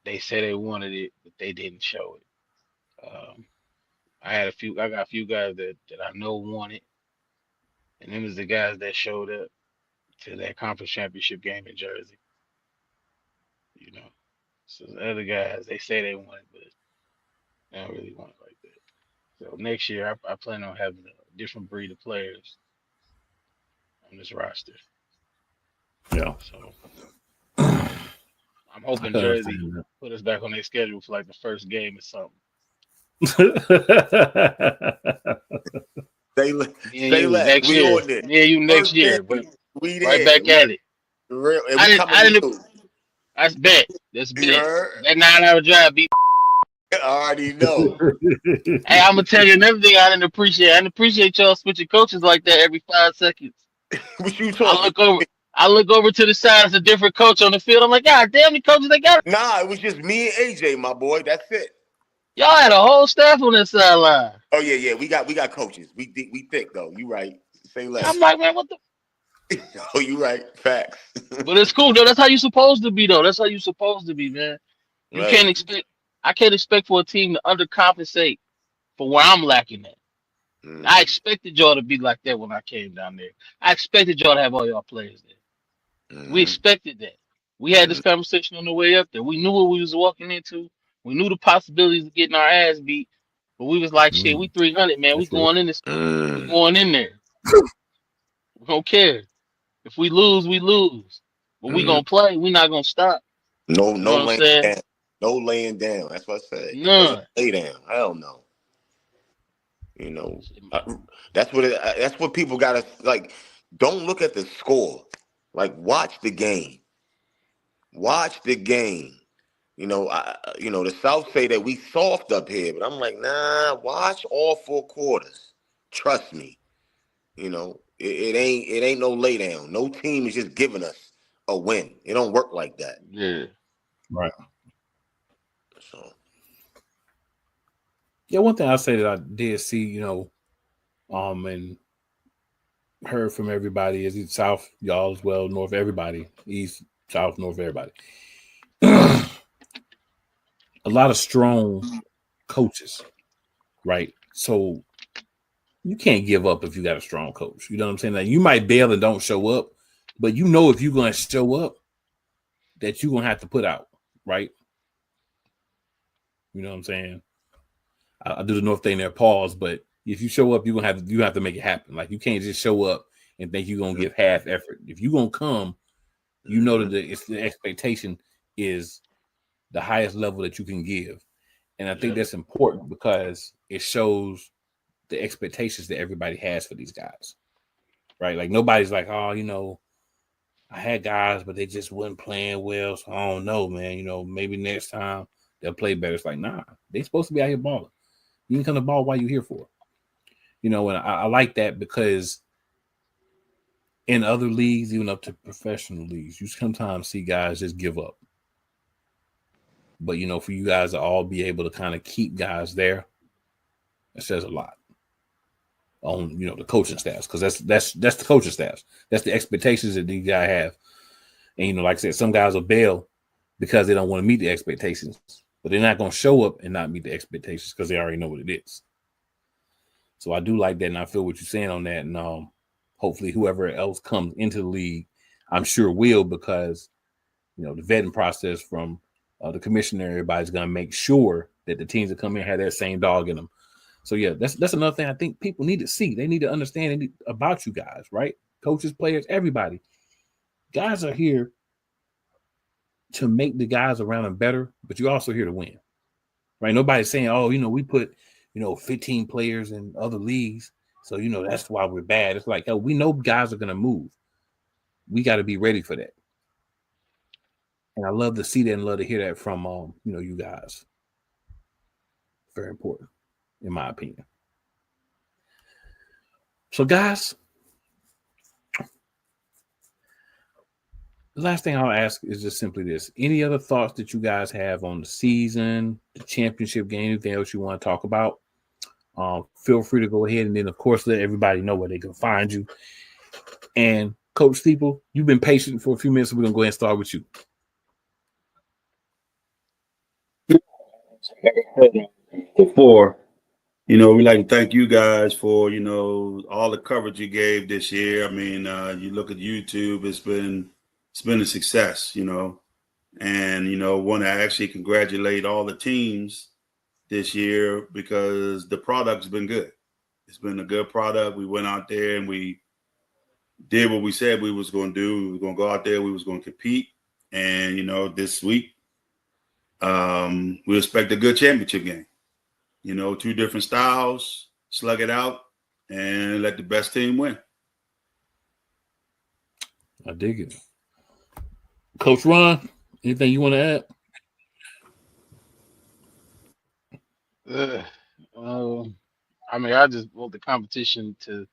E: they say they wanted it, but they didn't show it. I got a few guys that I know want it, and them is the guys that showed up to that conference championship game in Jersey. You know, so the other guys they say they want it, but they don't really want it like that. So next year, I plan on having a different breed of players on this roster.
A: Yeah.
E: So
A: I
E: I'm hoping
A: can
E: Jersey
A: understand
E: put us back on their schedule for like the first game or something.
A: that.
B: Say less. We on this.
E: Me and you next
B: First
E: year,
B: game, we
E: right
B: there.
E: back at it.
B: Real, and
E: I
B: we
E: didn't.
B: coming
E: I
B: to
E: didn't.
B: you.
E: I bet. That's
B: You
E: bet.
B: heard?
E: That 9 hour drive beat.
B: I already know.
E: Hey, I'm gonna tell you another thing I didn't appreciate. I didn't appreciate y'all switching coaches like that every 5 seconds.
B: What you
E: I
B: talking?
E: look over. I look over to the side. It's a different coach on the field. I'm like, God damn, the coaches they got.
B: Nah, it was just me and AJ, my boy. That's it.
E: Y'all had a whole staff on that sideline.
B: Oh yeah. We got coaches. We thick though. You right. Say less.
E: I'm like, man, what the?
B: Oh, you right. Facts.
E: But it's cool, though. That's how you supposed to be, though. That's how you supposed to be, man. You
B: Right.
E: can't expect. I can't expect for a team to undercompensate for where I'm lacking at. I expected y'all to be like that when I came down there. I expected y'all to have all y'all players there. We expected that. We had this conversation on the way up there. We knew what we was walking into. We knew the possibilities of getting our ass beat. But we was like, shit, we 300, man. We
A: That's it.
E: going in this. We going in there. We don't care. If we lose, we lose. But we gonna play. We not gonna stop.
B: No
E: You know what I'm
B: laying
E: saying?
B: down. No laying down. That's what I said. It wasn't
E: None.
B: lay down. Hell no. You know, that's what people gotta like. Don't look at the score. Like, watch the game. Watch the game. You know, the South say that we soft up here, but I'm like, nah. Watch all 4 quarters. Trust me. You know, it ain't no lay down. No team is just giving us a win. It don't work like that.
E: Yeah.
A: Right.
B: So.
A: Yeah, one thing I say that I did see, and heard from everybody is South, y'all as well, North, everybody, East, South, North, everybody. A lot of strong coaches, right? So you can't give up if you got a strong coach. You know what I'm saying? Like, you might bail and don't show up, but you know if you're going to show up, that you're going to have to put out, right? You know what I'm saying? I do the North thing there, pause, but if you show up, you have to make it happen. Like, you can't just show up and think you're gonna give half effort. If you're gonna come, you know that the expectation is the highest level that you can give. And I think that's important because it shows the expectations that everybody has for these guys. Right? Like, nobody's like, oh, I had guys, but they just wasn't playing well. So I don't know, man. Maybe next time they'll play better. It's like, nah, they're supposed to be out here balling. You can come to ball while you're here for. And I like that because in other leagues, even up to professional leagues, you sometimes see guys just give up. But, for you guys to all be able to kind of keep guys there, it says a lot on, the coaching staffs, because that's the coaching staffs. That's the expectations that these guys have. And, like I said, some guys will bail because they don't want to meet the expectations, but they're not going to show up and not meet the expectations because they already know what it is. So I do like that, and I feel what you're saying on that. And hopefully whoever else comes into the league, I'm sure will, because, the vetting process from the commissioner, everybody's going to make sure that the teams that come in have that same dog in them. So, yeah, that's another thing I think people need to see. They need to understand about you guys, right? Coaches, players, everybody. Guys are here to make the guys around them better, but you're also here to win, right? Nobody's saying, oh, we put 15 players in other leagues, so that's why we're bad. It's like, we know guys are gonna move. We got to be ready for that. And I love to see that and love to hear that from you guys. Very important, in my opinion. So, guys, the last thing I'll ask is just simply this: any other thoughts that you guys have on the season, the championship game, anything else you want to talk about? Feel free to go ahead, and then, of course, let everybody know where they can find you. And Coach Steeple, you've been patient for a few minutes, so we're going to go ahead and start with you.
F: Before,
D: We'd like to thank you guys for, all the coverage you gave this year. I mean, you look at YouTube, it's been a success, and, want to actually congratulate all the teams this year because the product's been good. It's been a good product. We went out there and we did what we said we was going to do. We were going to go out there. We was going to compete. And, this week, we expect a good championship game. Two different styles, slug it out, and let the best team win.
A: I dig it. Coach Ron, anything you want to add?
E: I just want the competition to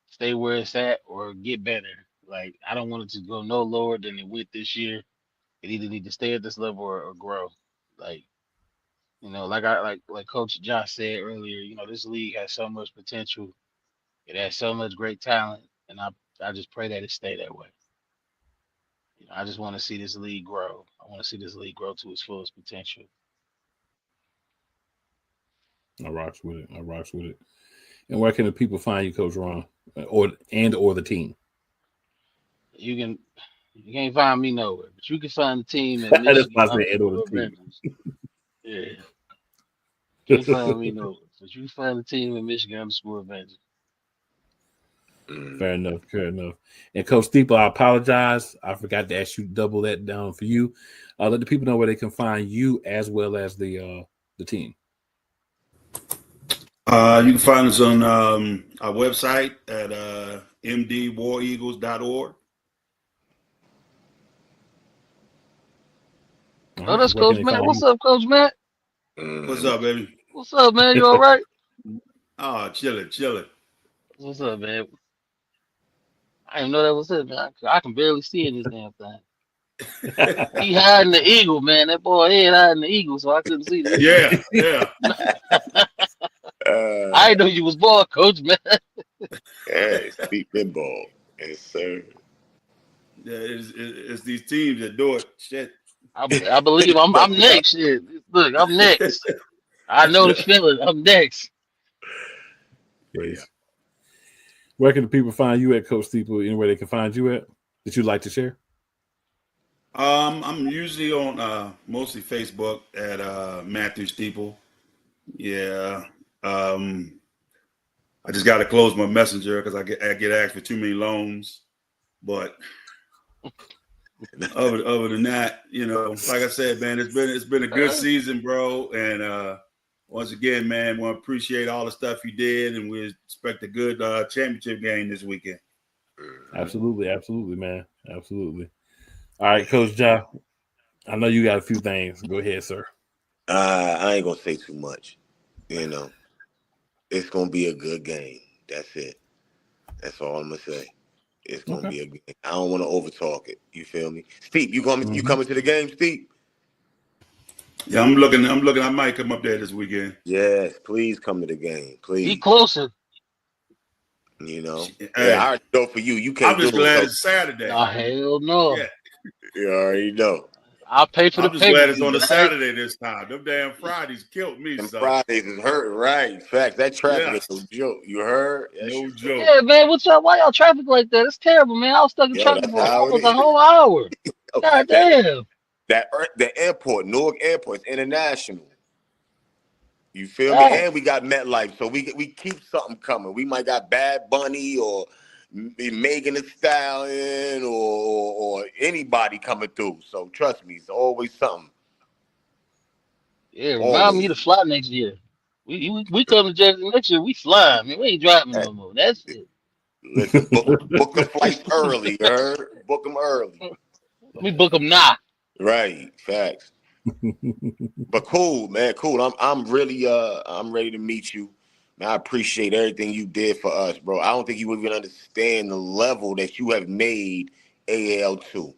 E: stay where it's at or get better. Like, I don't want it to go no lower than it went this year. It either need to stay at this level or grow. Like, like Coach Josh said earlier, this league has so much potential. It has so much great talent, and I just pray that it stay that way. I just want to see this league grow. I want to see this league grow to its fullest potential.
A: I rocks with it. And where can the people find you, Coach Ron, or the team?
E: You can't find me nowhere, but you can find the team at
A: That's why I
E: Michigan.
A: said and or the team.
E: Yeah. You can't find me nowhere, but you can find the team at Michigan _Avengers.
A: Fair enough. And Coach Steeple, I apologize. I forgot to ask you to double that down for you. Let the people know where they can find you as well as the team.
D: You can find us on our website at mdwareagles.org.
E: Oh, that's Coach Matt. What's up, Coach Matt?
D: What's up, baby?
E: What's up, man? You all right?
D: Oh, chilling.
E: What's up, man? I didn't know that was it, man. I can barely see in this damn thing. He hiding the eagle, man. That boy head hiding the eagle, so I couldn't see that.
D: Yeah.
E: I didn't know you was bald, Coach, man.
B: Hey, speak been bald. Yes, sir.
D: Yeah, it's these teams that do it. Shit.
E: I believe I'm next. Shit. Look, I'm next. I know the feeling. I'm next.
A: Yeah. Where can the people find you at, Coach Steeple? Anywhere they can find you at that you'd like to share?
D: I'm usually on mostly Facebook at Matthew Steeple. Yeah. I just got to close my messenger because I get asked for too many loans. But other than that, like I said, man, it's been a good season, bro. And once again, man, want to appreciate all the stuff you did, and we expect a good championship game this weekend.
A: Absolutely, man. Absolutely. All right, Coach Ja, I know you got a few things. Go ahead, sir.
B: I ain't gonna say too much. It's gonna be a good game. That's it. That's all I'm gonna say. It's gonna be a good game. I don't want to overtalk it. You feel me, Steve? You coming to the game, Steve?
D: Yeah, I'm looking. I might come up there this weekend.
B: Yes, please come to the game. Please.
E: Be closer.
B: Hey,
D: I
B: already know for you. You can't.
D: I'm just glad it's Saturday.
E: Oh, hell no.
D: Yeah.
B: You already know.
E: I'll pay for the
D: I'm just glad it's on a Saturday this time. Them damn Fridays killed me.
B: Them Fridays is hurt, right? Fact, that traffic is no joke. You heard?
D: No joke.
E: Yeah, man. Why y'all traffic like that? It's terrible, man. I was stuck in traffic for almost a whole hour. God damn.
B: The airport, Newark Airport, is international. You feel me? And we got MetLife, so we keep something coming. We might got Bad Bunny or Megan Thee Stallion or anybody coming through. So trust me, it's always something.
E: Yeah, remind me to fly next year. We come to Jersey next year. We fly. I mean, we ain't driving no more. That's it.
B: Listen, book the flights early. You heard? Book them early.
E: We book them now.
B: Right. Facts. But cool, man. Cool. I'm really I'm ready to meet you. Man, I appreciate everything you did for us, bro. I don't think you even understand the level that you have made AL2.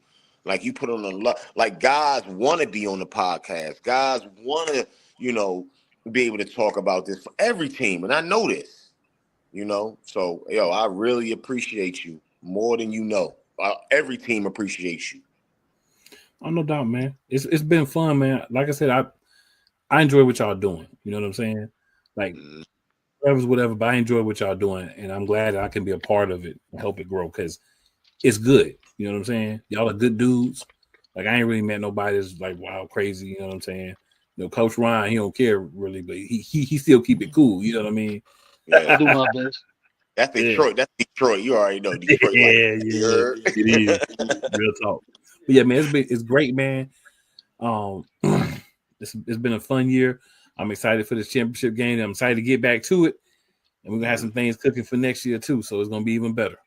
B: Like, you put on a lot. Like, guys want to be on the podcast. Guys want to, be able to talk about this for every team. And I know this, So, I really appreciate you more than you know. Every team appreciates you.
A: Oh, no doubt, man. It's been fun, man. Like I said, I enjoy what y'all doing. You know what I'm saying? Like, whatever. But I enjoy what y'all doing, and I'm glad that I can be a part of it and help it grow because it's good. You know what I'm saying? Y'all are good dudes. Like I ain't really met nobody that's like wild crazy. You know what I'm saying? You know, Coach Ryan, he don't care really, but he still keep it cool. You know what I mean?
E: I
B: Yeah.
E: do my best.
B: That's
A: Yeah.
B: Detroit. That's Detroit. You already know Detroit.
A: Yeah,
B: Like,
A: it is real talk. But yeah, man, it's great, man. It's been a fun year. I'm excited for this championship game. I'm excited to get back to it, and we're gonna have some things cooking for next year too. So it's gonna be even better.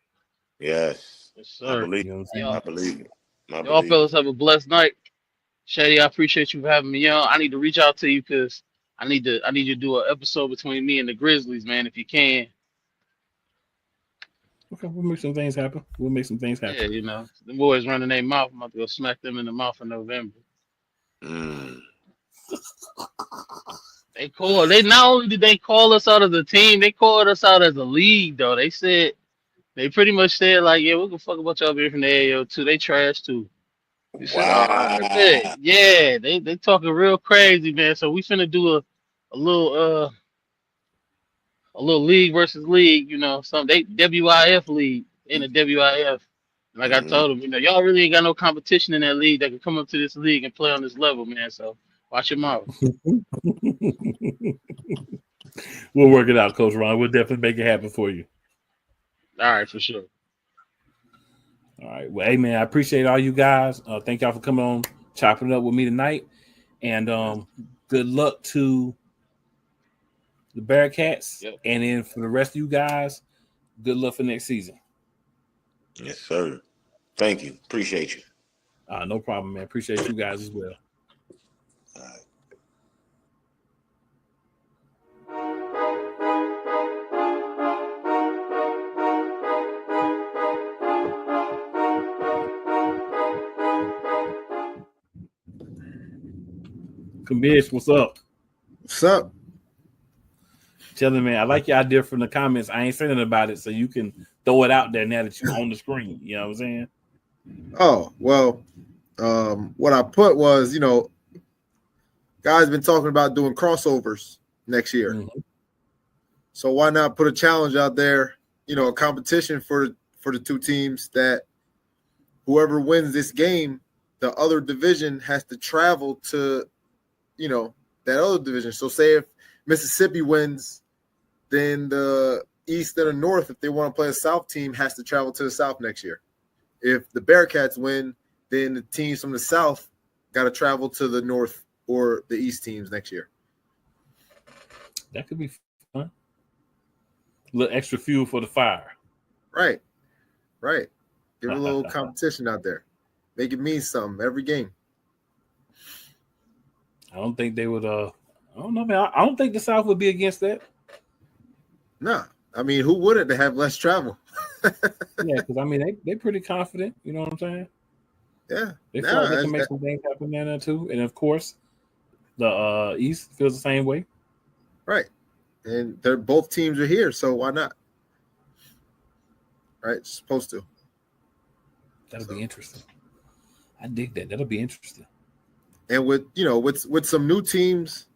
B: Yes.
E: Yes,
B: I
E: sir.
B: believe.
A: You know what I'm saying?
E: Y'all,
B: I believe it.
E: y'all fellas have a blessed night. Shady, I appreciate you for having me on. I need to reach out to you because I need you to do an episode between me and the Grizzlies, man, if you can.
A: Okay, we'll make some things happen.
E: Yeah, you know, the boys running their mouth. I'm about to go smack them in the mouth in November.
B: Mm.
E: They not only did they call us out of the team, they called us out as a league though. They pretty much said like, yeah, we can fuck about y'all being from the AO too. They trash too. We said, oh,
B: Wow.
E: I bet. Yeah, they talking real crazy, man. So we finna do a little a little league versus league, you know, some they WIF league in the WIF. Like I
B: Mhm.
E: told them, you know, y'all really ain't got no competition in that league that can come up to this league and play on this level, man. So watch your mouth.
A: We'll work it out, Coach Ron. We'll definitely make it happen for you.
E: All right, for sure.
A: All right. Well, hey man, I appreciate all you guys. Thank y'all for coming on, chopping it up with me tonight. And good luck to the Bearcats.
E: Yep.
A: And then for the rest of you guys, good luck for next season.
B: Yes, sir. Thank you. Appreciate you.
A: No problem, man. Appreciate you guys as well.
B: All right.
A: Commish, what's up?
F: What's up?
A: Tell them, man, I like your idea from the comments. I ain't saying about it, so you can throw it out there now that you're on the screen. You know what I'm saying?
F: Oh, well, what I put was, guys been talking about doing crossovers next year.
A: Mm-hmm.
F: So why not put a challenge out there, a competition for the two teams that whoever wins this game, the other division has to travel to, that other division. So say if Mississippi wins, then the East and the North, if they want to play a South team, has to travel to the South next year. If the Bearcats win, then the teams from the South got to travel to the North or the East teams next year.
A: That could be fun. A little extra fuel for the fire.
F: Right. Give a little competition out there. Make it mean something every game.
A: I don't think they would. I don't know, man. I don't think the South would be against that.
F: Nah. I mean, who wouldn't to have less travel?
A: Yeah, because I mean they pretty confident. You know what I'm saying?
F: Yeah.
A: They feel like they can make some things happen there too. And of course, the East feels the same way.
F: Right. And they're both teams are here, so why not? Right? It's supposed to.
A: That'll be interesting. I dig that. That'll be interesting.
F: And with some new teams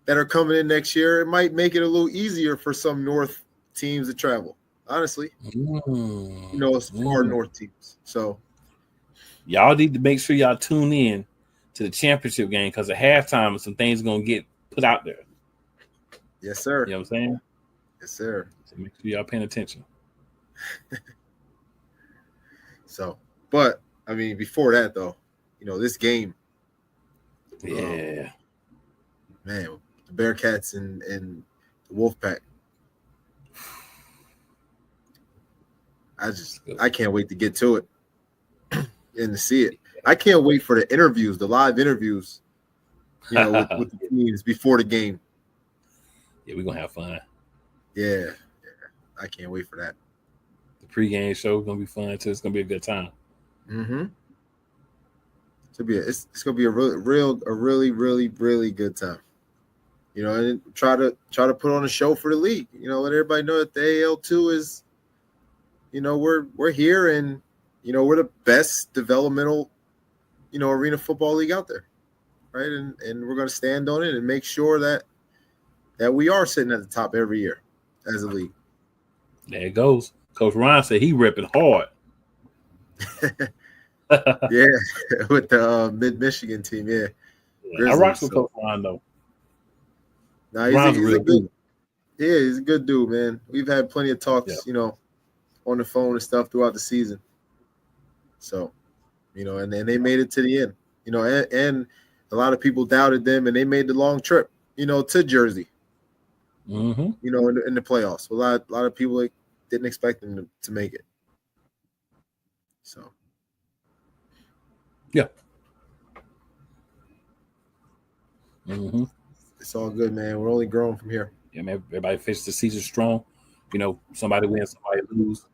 F: that are coming in next year, it might make it a little easier for some North teams to travel. Honestly, it's far North teams. So
A: y'all need to make sure y'all tune in to the championship game because at halftime, some things are gonna get put out there.
F: Yes, sir.
A: You know what I'm saying?
F: Yes, sir.
A: So make sure y'all paying attention.
F: So, but I mean, before that though, this game.
A: Yeah.
F: Man, the Bearcats and the Wolfpack. I can't wait to get to it and to see it. I can't wait for the interviews, the live interviews, with the teams before the game.
A: Yeah, we're gonna have fun.
F: Yeah. I can't wait for that.
A: The pregame show is gonna be fun too. It's gonna be a good time.
F: Mm-hmm. It's gonna be a really, really good time. And try to put on a show for the league. Let everybody know that the AL2 is, we're here and we're the best developmental, arena football league out there, right? And we're gonna stand on it and make sure that that we are sitting at the top every year as a league.
A: There it goes. Coach Ryan said he ripping hard.
F: Yeah, with the Mid-Michigan team, yeah.
A: I rock with Coach Ryan, though.
F: Nah, he's a good, yeah, he's a good dude, man. We've had plenty of talks, on the phone and stuff throughout the season. So, and then they made it to the end, and a lot of people doubted them, and they made the long trip, to Jersey, in the playoffs. So a lot of people didn't expect them to make it. So,
A: yeah.
F: It's all good, man. We're only growing from here.
A: Yeah, man. Everybody finished the season strong. Somebody wins, somebody lose.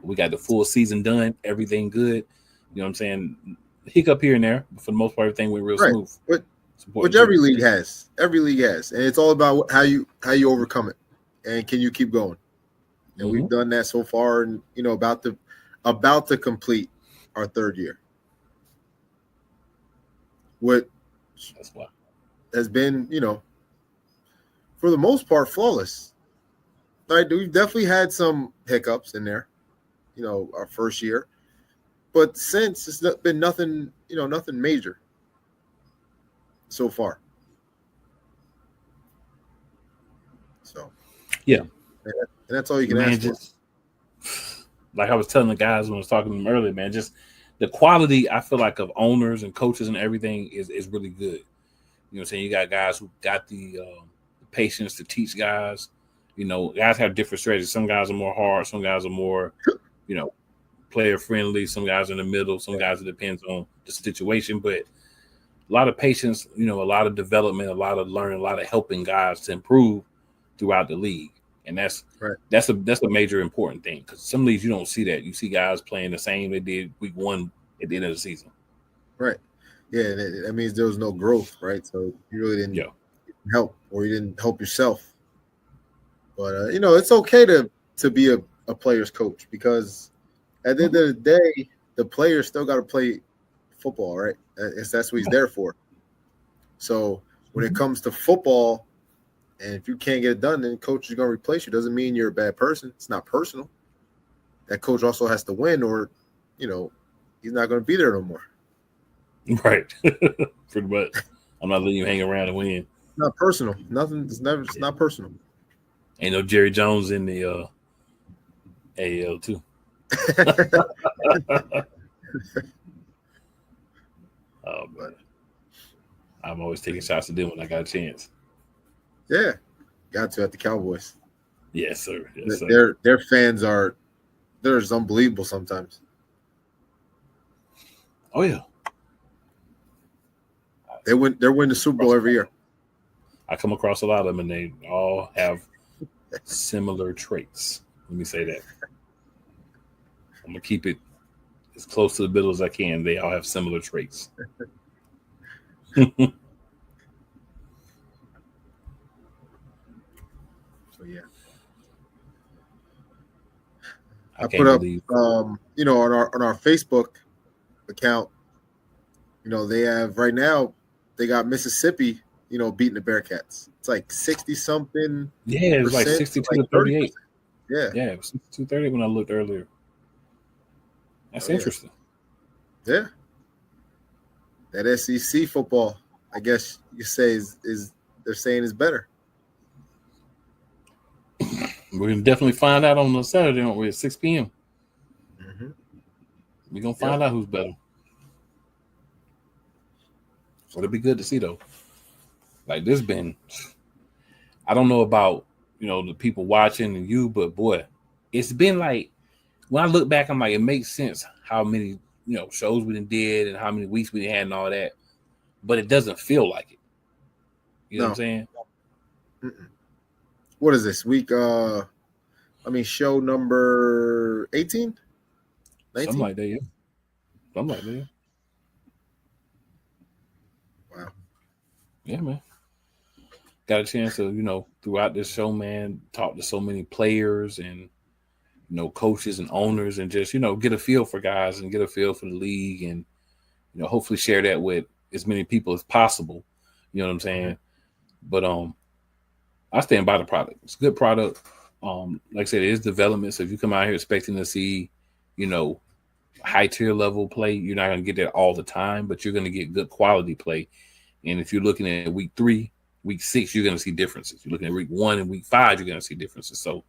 A: We got the full season done. Everything good. You know what I'm saying? Hiccup here and there, but for the most part, everything went real smooth.
F: Which every league has. Every league has, and it's all about how you overcome it, and can you keep going? And we've done that so far, and about to complete our third year. What has been, for the most part, flawless. Right? We've definitely had some hiccups in there, our first year, but since it's been nothing, nothing major so far. So,
A: yeah,
F: and that's all you can ask for.
A: Like I was telling the guys when I was talking to them earlier, man, just the quality I feel like of owners and coaches and everything is really good. You know what I'm saying? You got guys who got the patience to teach guys. Guys have different strategies. Some guys are more hard. Some guys are more, player friendly. Some guys are in the middle. Some guys, it depends on the situation. But a lot of patience, a lot of development, a lot of learning, a lot of helping guys to improve throughout the league. And that's a major important thing, because some leagues you don't see that. You see guys playing the same they did week one at the end of the season.
F: Right. Yeah, that means there was no growth, right? So you really didn't help, or you didn't help yourself. But it's okay to be a player's coach, because at the end of the day, the player still got to play football, right? That's what he's there for. So when it comes to football, and if you can't get it done, then coach is going to replace you. Doesn't mean you're a bad person. It's not personal. That coach also has to win, or he's not going to be there no more.
A: Right. Pretty much. I'm not letting you hang around and win.
F: Not personal. Nothing. It's not personal.
A: Ain't no Jerry Jones in the AL too. Oh man, I'm always taking shots at them when I got a chance.
F: Yeah, got to at the Cowboys.
A: Yes, sir. Yes, sir.
F: Their fans they're just unbelievable sometimes.
A: Oh yeah,
F: they win the Super Bowl every year.
A: I come across a lot of them, and they all have similar traits. Let me say that. I'm gonna keep it as close to the middle as I can. They all have similar traits.
F: So yeah, I put up, on our Facebook account. They have right now. They got Mississippi, beating the Bearcats. It's like 60 something.
A: Yeah, it was like 62 to 38.
F: Yeah,
A: it was 62-30 when I looked earlier. That's interesting.
F: Yeah. That SEC football, I guess you say is they're saying is better.
A: We're gonna definitely find out on Saturday, aren't we? At 6 p.m. We're gonna find out who's better. So it'll be good to see though. Like this been, I don't know about the people watching and you, but boy, it's been like when I look back, I'm like, it makes sense how many shows we did and how many weeks we had and all that, but it doesn't feel like it. You know what I'm saying?
F: Mm-mm. What is this week? Show number 18? 19?
A: Something like that, yeah. Something like that. Yeah.
F: Wow.
A: Yeah, man. Got a chance to, throughout this show, man, talk to so many players and, coaches and owners and just, get a feel for guys and get a feel for the league and, hopefully share that with as many people as possible. You know what I'm saying? But, I stand by the product. It's a good product. Like I said, it is development. So if you come out here expecting to see, high tier level play, you're not going to get that all the time, but you're going to get good quality play. And if you're looking at week 3, week 6, you're going to see differences. You're looking at week 1 and week 5, you're going to see differences. So,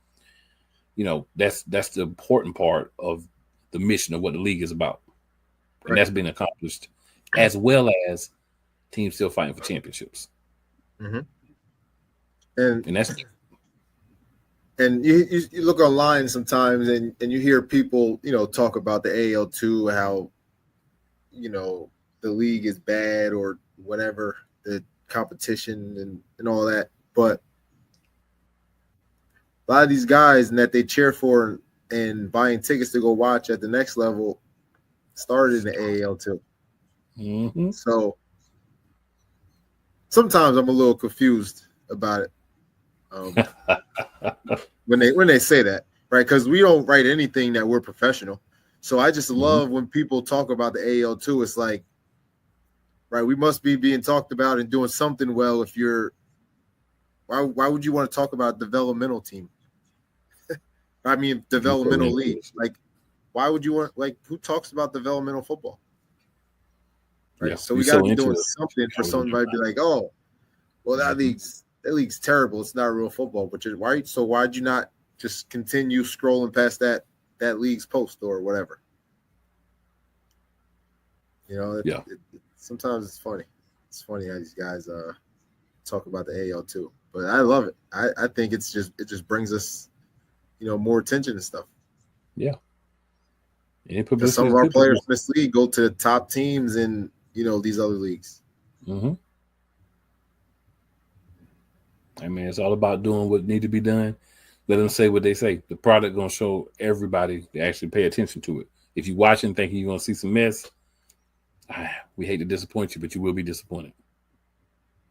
A: that's the important part of the mission of what the league is about. And that's been accomplished, as well as teams still fighting for championships.
F: Mm-hmm.
A: And that's
F: and you look online sometimes and you hear people, talk about the AL2, how, the league is bad or whatever, the competition and all that. But a lot of these guys and that they cheer for and buying tickets to go watch at the next level started in the AL2.
A: Mm-hmm.
F: So sometimes I'm a little confused about it. When they say that, right? Because we don't write anything that we're professional. So I just love when people talk about the AL2. It's like, right, we must be being talked about and doing something well. If you're, why would you want to talk about developmental team? I mean, developmental league. Like, why would you want? Like, who talks about developmental football? Right.
A: Yeah,
F: so we got to be doing something for somebody to be like, oh, well, that league's terrible. It's not real football. But why'd you not just continue scrolling past that league's post or whatever? Sometimes it's funny. It's funny how these guys talk about the AL2, but I love it. I think it just brings us, more attention and stuff.
A: Yeah.
F: Because some of our players in this league go to the top teams in these other leagues.
A: Mm-hmm. I mean, it's all about doing what need to be done. Let them say what they say. The product gonna show everybody to actually pay attention to it. If you watching thinking you're gonna see some mess, we hate to disappoint you, but you will be disappointed.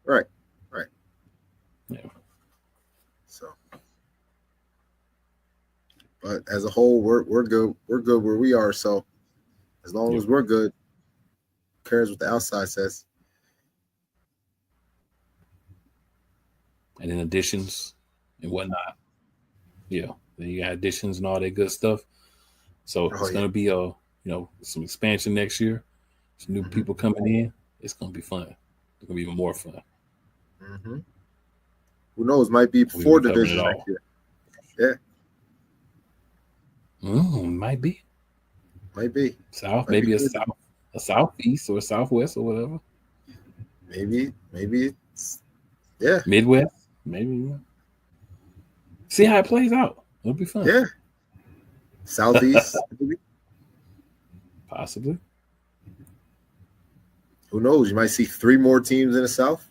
F: Right.
A: Yeah.
F: So, but as a whole, we're good. We're good where we are. So, as long as we're good, who cares what the outside says?
A: And then additions and whatnot. Yeah. Then you got additions and all that good stuff. So it's going to be some expansion next year. Some new people coming in. It's going to be fun. It's going to be even more fun.
F: Mm-hmm. Who knows? Might be 4 divisions next year. Yeah.
A: Might be. South,
F: might
A: maybe a southeast or a southwest or whatever.
F: Maybe it's
A: Midwest. Maybe. See how it plays out. It'll be fun.
F: Yeah. Southeast.
A: Possibly.
F: Who knows? You might see 3 more teams in the South.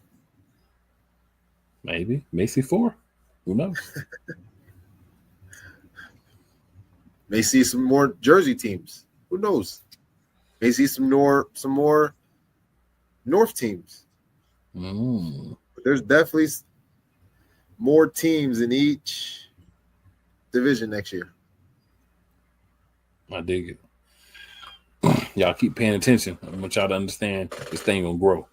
A: Maybe. May see 4. Who knows?
F: May see some more Jersey teams. Who knows? May see some more North teams. But there's definitely more teams in each division next year.
A: I dig it. Y'all keep paying attention. I want y'all to understand this thing gonna grow.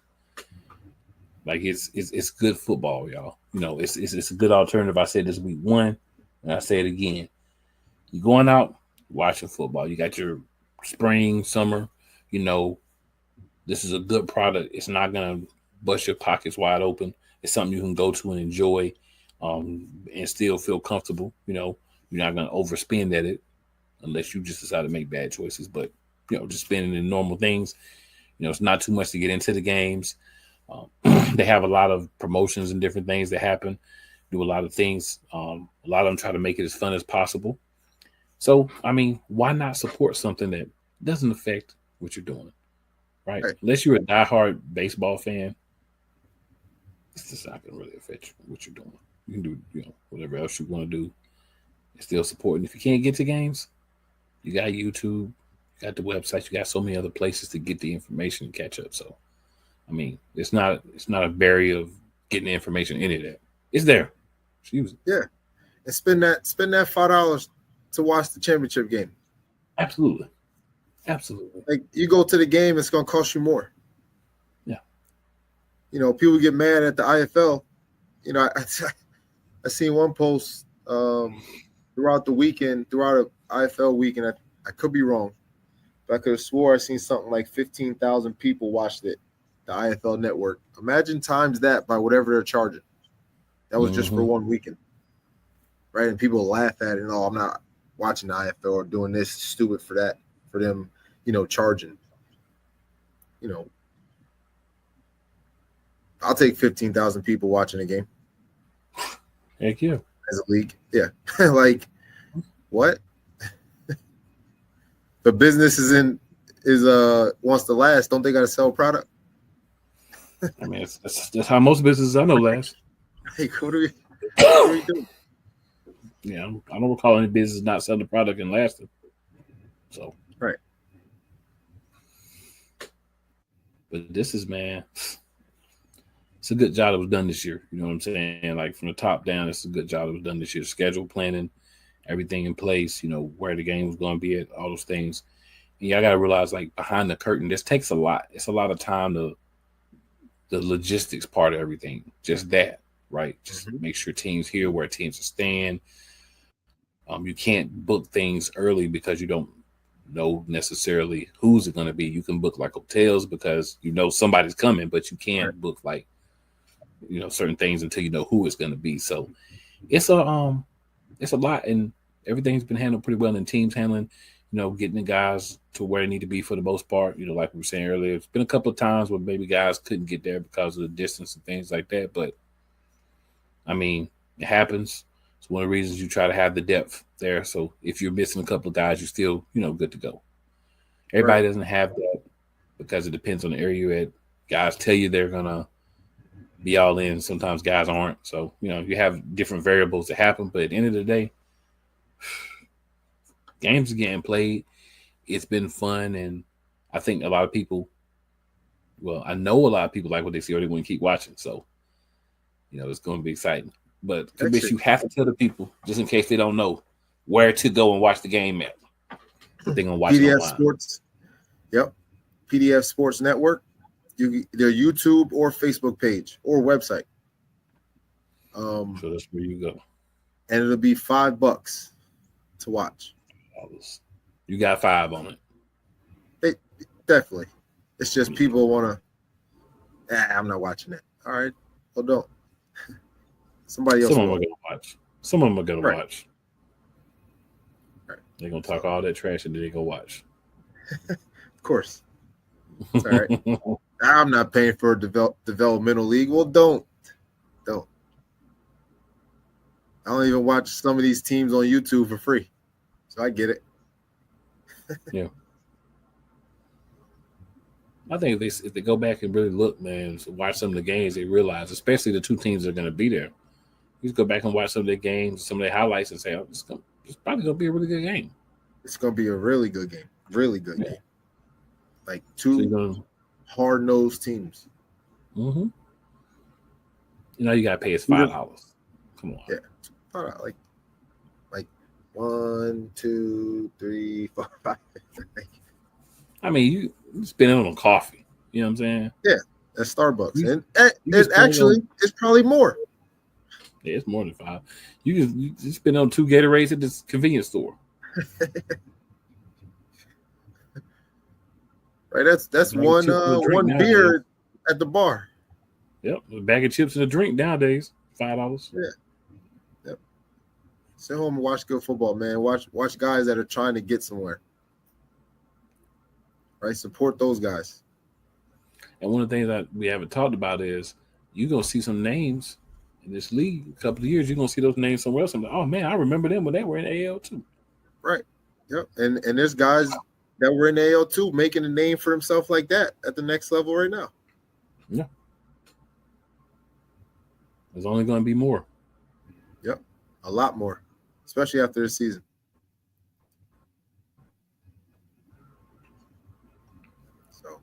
A: Like it's good football, y'all. It's a good alternative. I said this week 1, and I say it again. You're going out watching football. You got your spring, summer. This is a good product. It's not gonna bust your pockets wide open. It's something you can go to and enjoy, and still feel comfortable. You're not gonna overspend at it unless you just decide to make bad choices. But just spending in normal things. It's not too much to get into the games. They have a lot of promotions and different things that happen. Do a lot of things. A lot of them try to make it as fun as possible. So, I mean, why not support something that doesn't affect what you're doing, right? Unless you're a diehard baseball fan, it's just not going to really affect what you're doing. You can do, whatever else you want to do. It's still supporting. If you can't get to games, you got YouTube, you got the website, you got so many other places to get the information and catch up. So, I mean, it's not a barrier of getting the information, any of that. It's there. Just use it.
F: Yeah, and spend that $5 to watch the championship game.
A: Absolutely.
F: Like, you go to the game, it's going to cost you more.
A: Yeah.
F: People get mad at the IFL. I seen one post throughout the weekend, throughout the IFL weekend. I could be wrong, but I could have swore I seen something like 15,000 people watched it, the IFL network. Imagine times that by whatever they're charging. That was just for one weekend, right? And people laugh at it. Oh, I'm not watching the IFL or doing this. It's stupid for that, for them, charging. I'll take 15,000 people watching a game.
A: Heck yeah.
F: As a league. Yeah. Like, what? The business wants to last. Don't they got to sell product?
A: I mean, that's how most businesses I know last.
F: Like, what do we do?
A: Yeah, I don't recall any business not selling the product and lasting. So
F: right.
A: But this is, man, it's a good job that was done this year. You know what I'm saying? Like from the top down, it's a good job that was done this year. Schedule planning, everything in place, where the game was going to be at, all those things. And y'all got to realize, like, behind the curtain, this takes a lot. It's a lot of time the logistics part of everything. Just that, right? Just make sure teams hear where teams are staying. You can't book things early because you don't know necessarily who's it going to be. You can book like hotels because somebody's coming, but you can't book like certain things until you know who it's going to be. So it's a lot, and everything's been handled pretty well. And teams handling, getting the guys to where they need to be for the most part. Like we were saying earlier, it's been a couple of times where maybe guys couldn't get there because of the distance and things like that. But I mean, it happens. It's one of the reasons you try to have the depth there. So if you're missing a couple of guys, you're still, good to go. Everybody doesn't have that because it depends on the area you're at. Guys tell you they're going to be all in. Sometimes guys aren't. So, you have different variables that happen. But at the end of the day, games are getting played. It's been fun. And I think a lot of people, I know a lot of people like what they see or they want to keep watching. So, it's going to be exciting. But you have to tell the people, just in case they don't know, where to go and watch the game at. They're going to watch
F: PDF
A: it online.
F: Sports. Yep. PDF Sports Network. Their YouTube or Facebook page or website.
A: So that's where you go.
F: And it'll be $5 to watch.
A: You got 5 on
F: it. Definitely. It's just people want to, I'm not watching it. All right. Well, don't. Somebody else.
A: Some of them are going to watch. Some of them are going to watch.
F: Right.
A: They're going to talk all that trash and then they go watch.
F: Of course. All right. I'm not paying for a developmental league. Well, don't. I don't even watch some of these teams on YouTube for free. So I get it.
A: Yeah. I think if they go back and really look, man, watch some of the games, they realize, especially the two teams that are going to be there. You just go back and watch some of their games, some of their highlights, and say, oh, it's probably going to be a really good game. It's
F: going to be a really good game. Really good game. Like two hard-nosed teams.
A: Mm-hmm. You got to pay us $5. Come on.
F: Yeah. Like 1, 2, 3, 4, 5.
A: I mean, you spend it on coffee. You know what I'm saying?
F: Yeah, at Starbucks. And actually, it's probably more.
A: Yeah, it's more than 5. You spend on 2 Gatorades at this convenience store.
F: Right, that's one beer at the bar.
A: Yep, a bag of chips and a drink nowadays, $5.
F: Yeah. Yep. Stay home and watch good football, man. Watch guys that are trying to get somewhere. Right, support those guys.
A: And one of the things that we haven't talked about is you're gonna see some names in this league. A couple of years, you're gonna see those names somewhere else. And oh man, I remember them when they were in AL too.
F: Right. Yep. And there's guys that were in AL2 making a name for himself like that at the next level right now.
A: Yeah. There's only going to be more.
F: Yep. A lot more, especially after this season. So,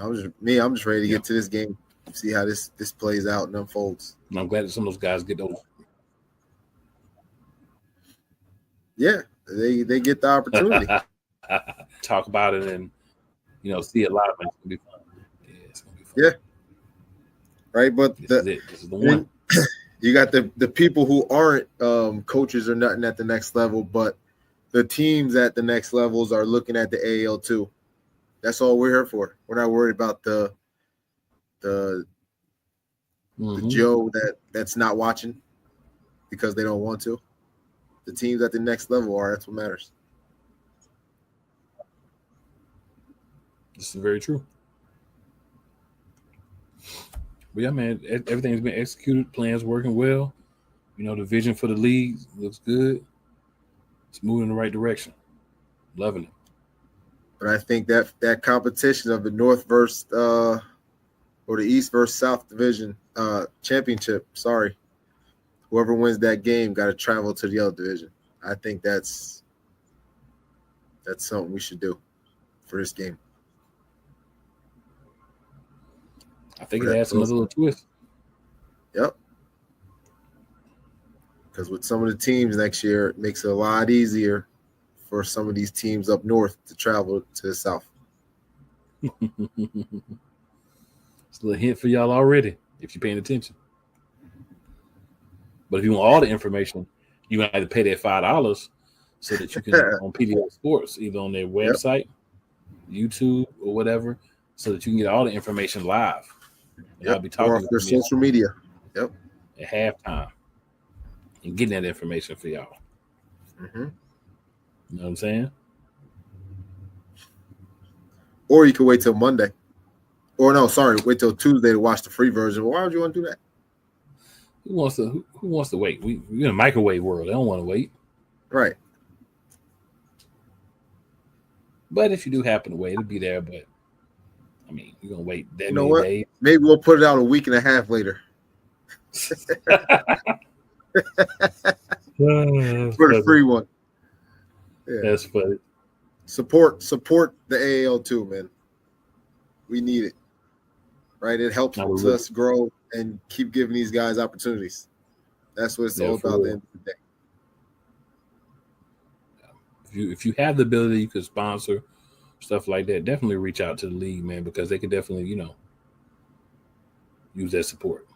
F: I'm just ready to get to this game, see how this plays out and unfolds.
A: And I'm glad that some of those guys get those.
F: Yeah, they get the opportunity.
A: Talk about it and see a lot of it. It's gonna be fun. Yeah, it's gonna be fun.
F: Yeah. Right, but
A: this is the one.
F: You got the people who aren't coaches or nothing at the next level, but the teams at the next levels are looking at the AAL2. That's all we're here for. We're not worried about the Joe that's not watching because they don't want to. The teams at the next level are. That's what matters.
A: This is very true. But yeah, man, everything's been executed. Plans working well. You know, the vision for the league looks good. It's moving in the right direction. Loving it.
F: But I think that competition of the North versus or the East versus South division championship. Sorry, whoever wins that game got to travel to the other division. I think that's something we should do for this game.
A: I think it adds another little twist.
F: Yep. Because with some of the teams next year, it makes it a lot easier for some of these teams up north to travel to the south.
A: It's a little hint for y'all already, if you're paying attention. But if you want all the information, you have to pay that $5 so that you can on PDO Sports, either on their website, YouTube, or whatever, so that you can get all the information live. And I'll be talking
F: or off their social media. Yep.
A: At halftime and getting that information for y'all.
F: Mm-hmm.
A: You know what I'm saying?
F: Or you can wait till Monday. Or no, sorry, wait till Tuesday to watch the free version. Why would you want to do that?
A: Who wants to wait? We're in a microwave world. They don't want to wait.
F: Right.
A: But if you do happen to wait, it'll be there. But I mean, you're gonna wait that
F: you know
A: many
F: what?
A: days.
F: Maybe we'll put it out a week and a half later. For the free one. Yeah.
A: That's funny.
F: Support the AAL2, man. We need it. Right? It helps us grow and keep giving these guys opportunities. That's what it's all about at the end of the day.
A: If you have the ability, you could sponsor stuff like that. Definitely reach out to the league, man, because they could definitely, use that support.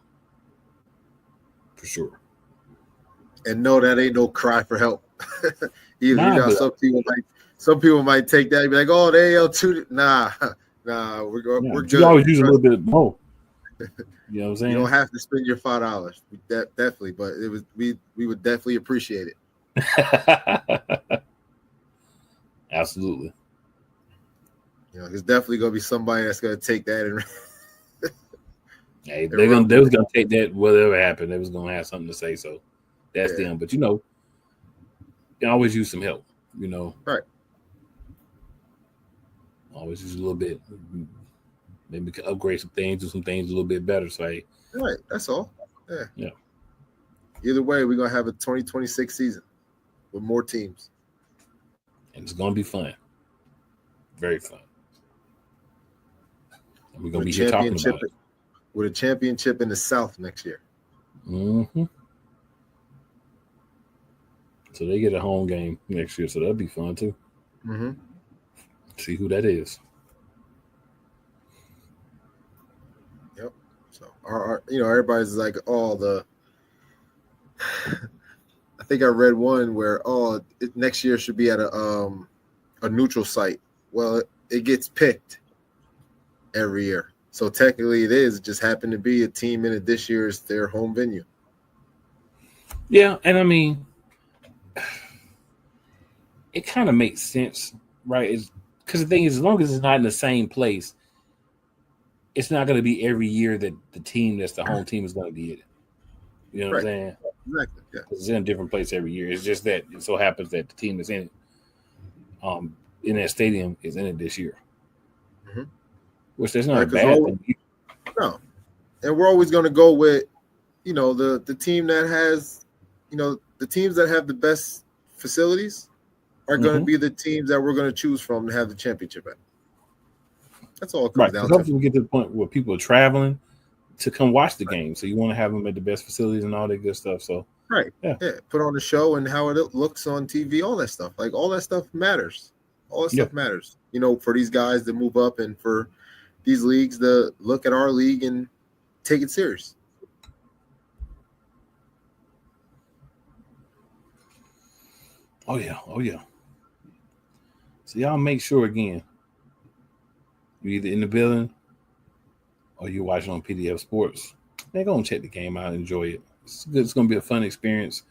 A: For sure.
F: And no, that ain't no cry for help. Either some people might take that and be like, oh, the AL2. Nah, we're good.
A: You always use a little bit more. You know what I'm saying?
F: You don't have to spend your $5. Definitely, but we would definitely appreciate it.
A: Absolutely.
F: There's definitely gonna be somebody that's gonna take that and
A: hey, they was gonna take that whatever happened. They was gonna have something to say. So that's them. But you can always use some help.
F: Right.
A: Always use a little bit. Maybe we can upgrade some things, do some things a little bit better. So
F: right. That's all. Yeah.
A: Yeah.
F: Either way, we're gonna have a 2026 season with more teams.
A: And it's gonna be fun. Very fun. And we're gonna be here talking about it.
F: With a championship in the South next year.
A: Mm-hmm. So they get a home game next year, so that'll be fun too.
F: Mm-hmm.
A: See who that is.
F: Yep. So our everybody's like, I think I read one where next year should be at a neutral site. Well, it gets picked every year. So technically it just happened to be a team in it this year is their home venue.
A: Yeah, and I mean it kind of makes sense, right? Because the thing is, as long as it's not in the same place, it's not going to be every year that the team that's the home team is going to be in it. You know what I'm saying?
F: Exactly. Yeah.
A: It's in a different place every year. It's just that it so happens that the team that's in it, in that stadium, is in it this year.
F: Mm-hmm.
A: Which there's not a bad thing.
F: No, and we're always going to go with, the team that has, the teams that have the best facilities are going to be the teams that we're going to choose from to have the championship at. That's all it comes down to.
A: Hopefully we get to the point where people are traveling to come watch the game. So you want to have them at the best facilities and all that good stuff. So yeah.
F: Put on the show and how it looks on TV, all that stuff. Like all that stuff matters. All that stuff matters. For these guys to move up and for these leagues to look at our league and take it serious.
A: Oh yeah. Oh yeah. So y'all make sure again, you're either in the building or you're watching on PDF Sports. They're gonna check the game out and enjoy it. It's good. It's gonna be a fun experience.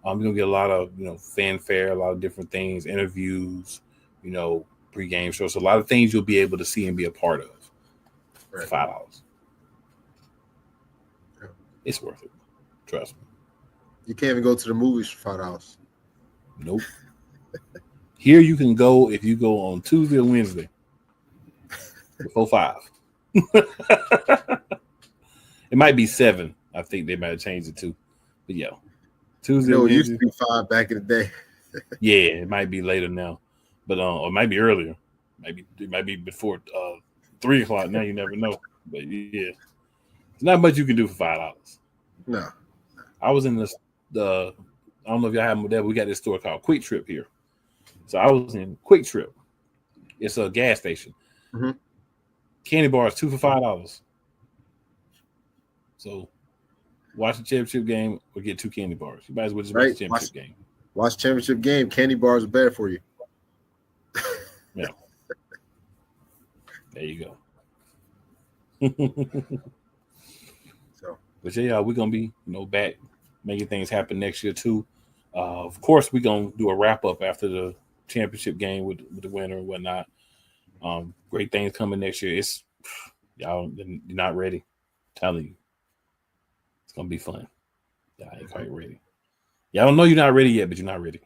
A: You're gonna get a lot of fanfare, a lot of different things, interviews, pregame shows. So a lot of things you'll be able to see and be a part of for $5.
F: Yeah.
A: It's worth it. Trust me.
F: You can't even go to the movies for $5.
A: Nope. Here you can go if you go on Tuesday or Wednesday before 5. It might be 7. I think they might have changed it to. But yeah. Tuesday.
F: No, it used to be 5 back in the day.
A: Yeah, it might be later now. But or it might be earlier. It might be before 3 o'clock. Now you never know. But yeah. There's not much you can do for $5.
F: No.
A: I was in the I don't know if y'all have them there. We got this store called Quick Trip here. So I was in Quick Trip. It's a gas station.
F: Mm-hmm.
A: Candy bars 2 for $5. So watch the championship game or get 2 candy bars. You might as well just watch the championship game.
F: Watch championship game. Candy bars are better for you.
A: Yeah. There you go.
F: So,
A: but yeah, we're gonna be back making things happen next year too. Of course, we're gonna do a wrap up after the championship game with the winner and whatnot. Great things coming next year. It's y'all, you're not ready. I'm telling you, it's gonna be fun. Y'all ain't quite ready. Y'all don't know you're not ready yet, but you're not ready.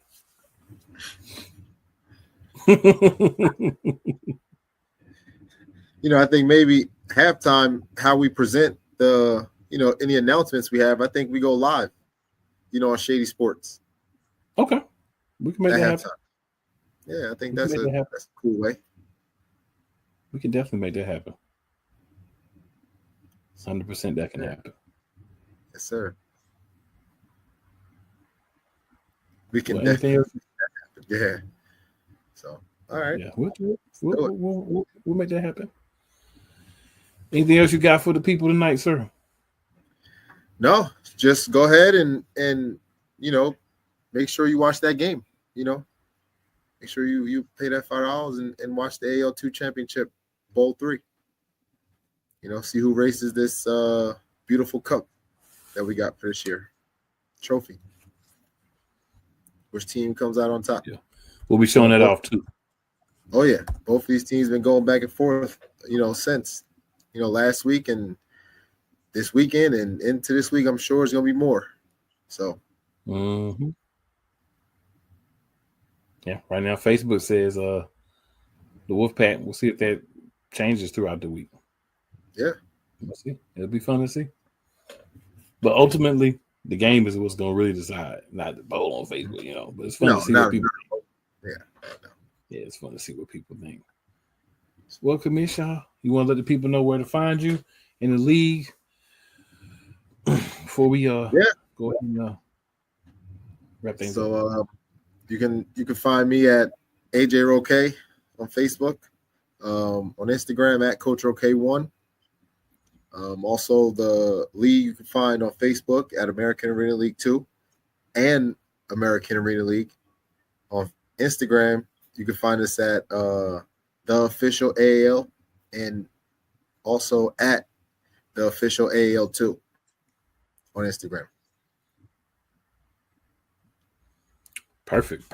F: I think maybe halftime, how we present the, any announcements we have, I think we go live, on Shady Sports.
A: Okay. We can make that happen.
F: Yeah, I think that's a cool way.
A: We can definitely make that happen. 100% that can happen.
F: Yes, sir. We can definitely make that happen. Yeah. So, all right.
A: Yeah, we'll make that happen. Anything else you got for the people tonight, sir?
F: No, just go ahead and make sure you watch that game. Make sure you pay that $5 and watch the AL2 Championship Bowl 3. See who races this beautiful cup that we got for this year. Trophy. Which team comes out on top?
A: Yeah. We'll be showing that off too.
F: Oh yeah, both of these teams been going back and forth, since last week and this weekend and into this week. I'm sure it's gonna be more. So.
A: Mm-hmm. Yeah, right now Facebook says the Wolfpack. We'll see if that changes throughout the week.
F: Yeah,
A: we'll see. It'll be fun to see. But ultimately, the game is what's going to really decide, not the bowl on Facebook. But it's fun to see what people think. Yeah, it's fun to see what people think. Well, Commissioner, you want to let the people know where to find you in the league before we go ahead and wrap things up.
F: So you can find me at AJ Roque on Facebook, on Instagram at Coach Roque1. Also the league you can find on Facebook at American Arena League 2 and American Arena League. On Instagram, you can find us at the official AAL and also at the official AAL2 on Instagram.
A: Perfect.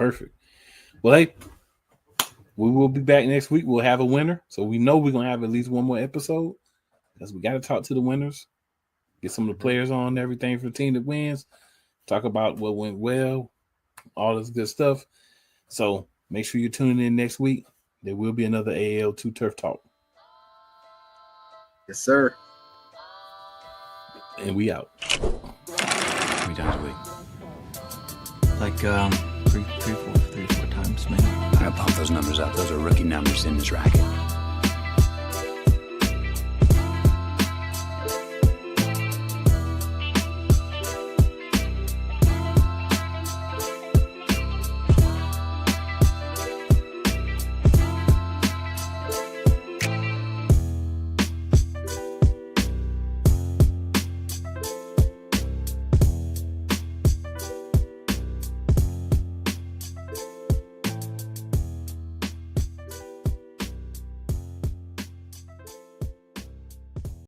A: Well, hey, we will be back next week. We'll have a winner. So we know we're going to have at least one more episode because we got to talk to the winners, get some of the players on and everything for the team that wins, talk about what went well, all this good stuff. So make sure you're tuning in next week. There will be another AL2 Turf Talk.
F: Yes, sir.
A: And we out.
G: 3 times a week. Like three or four times, maybe. I gotta pump those numbers up. Those are rookie numbers in this racket.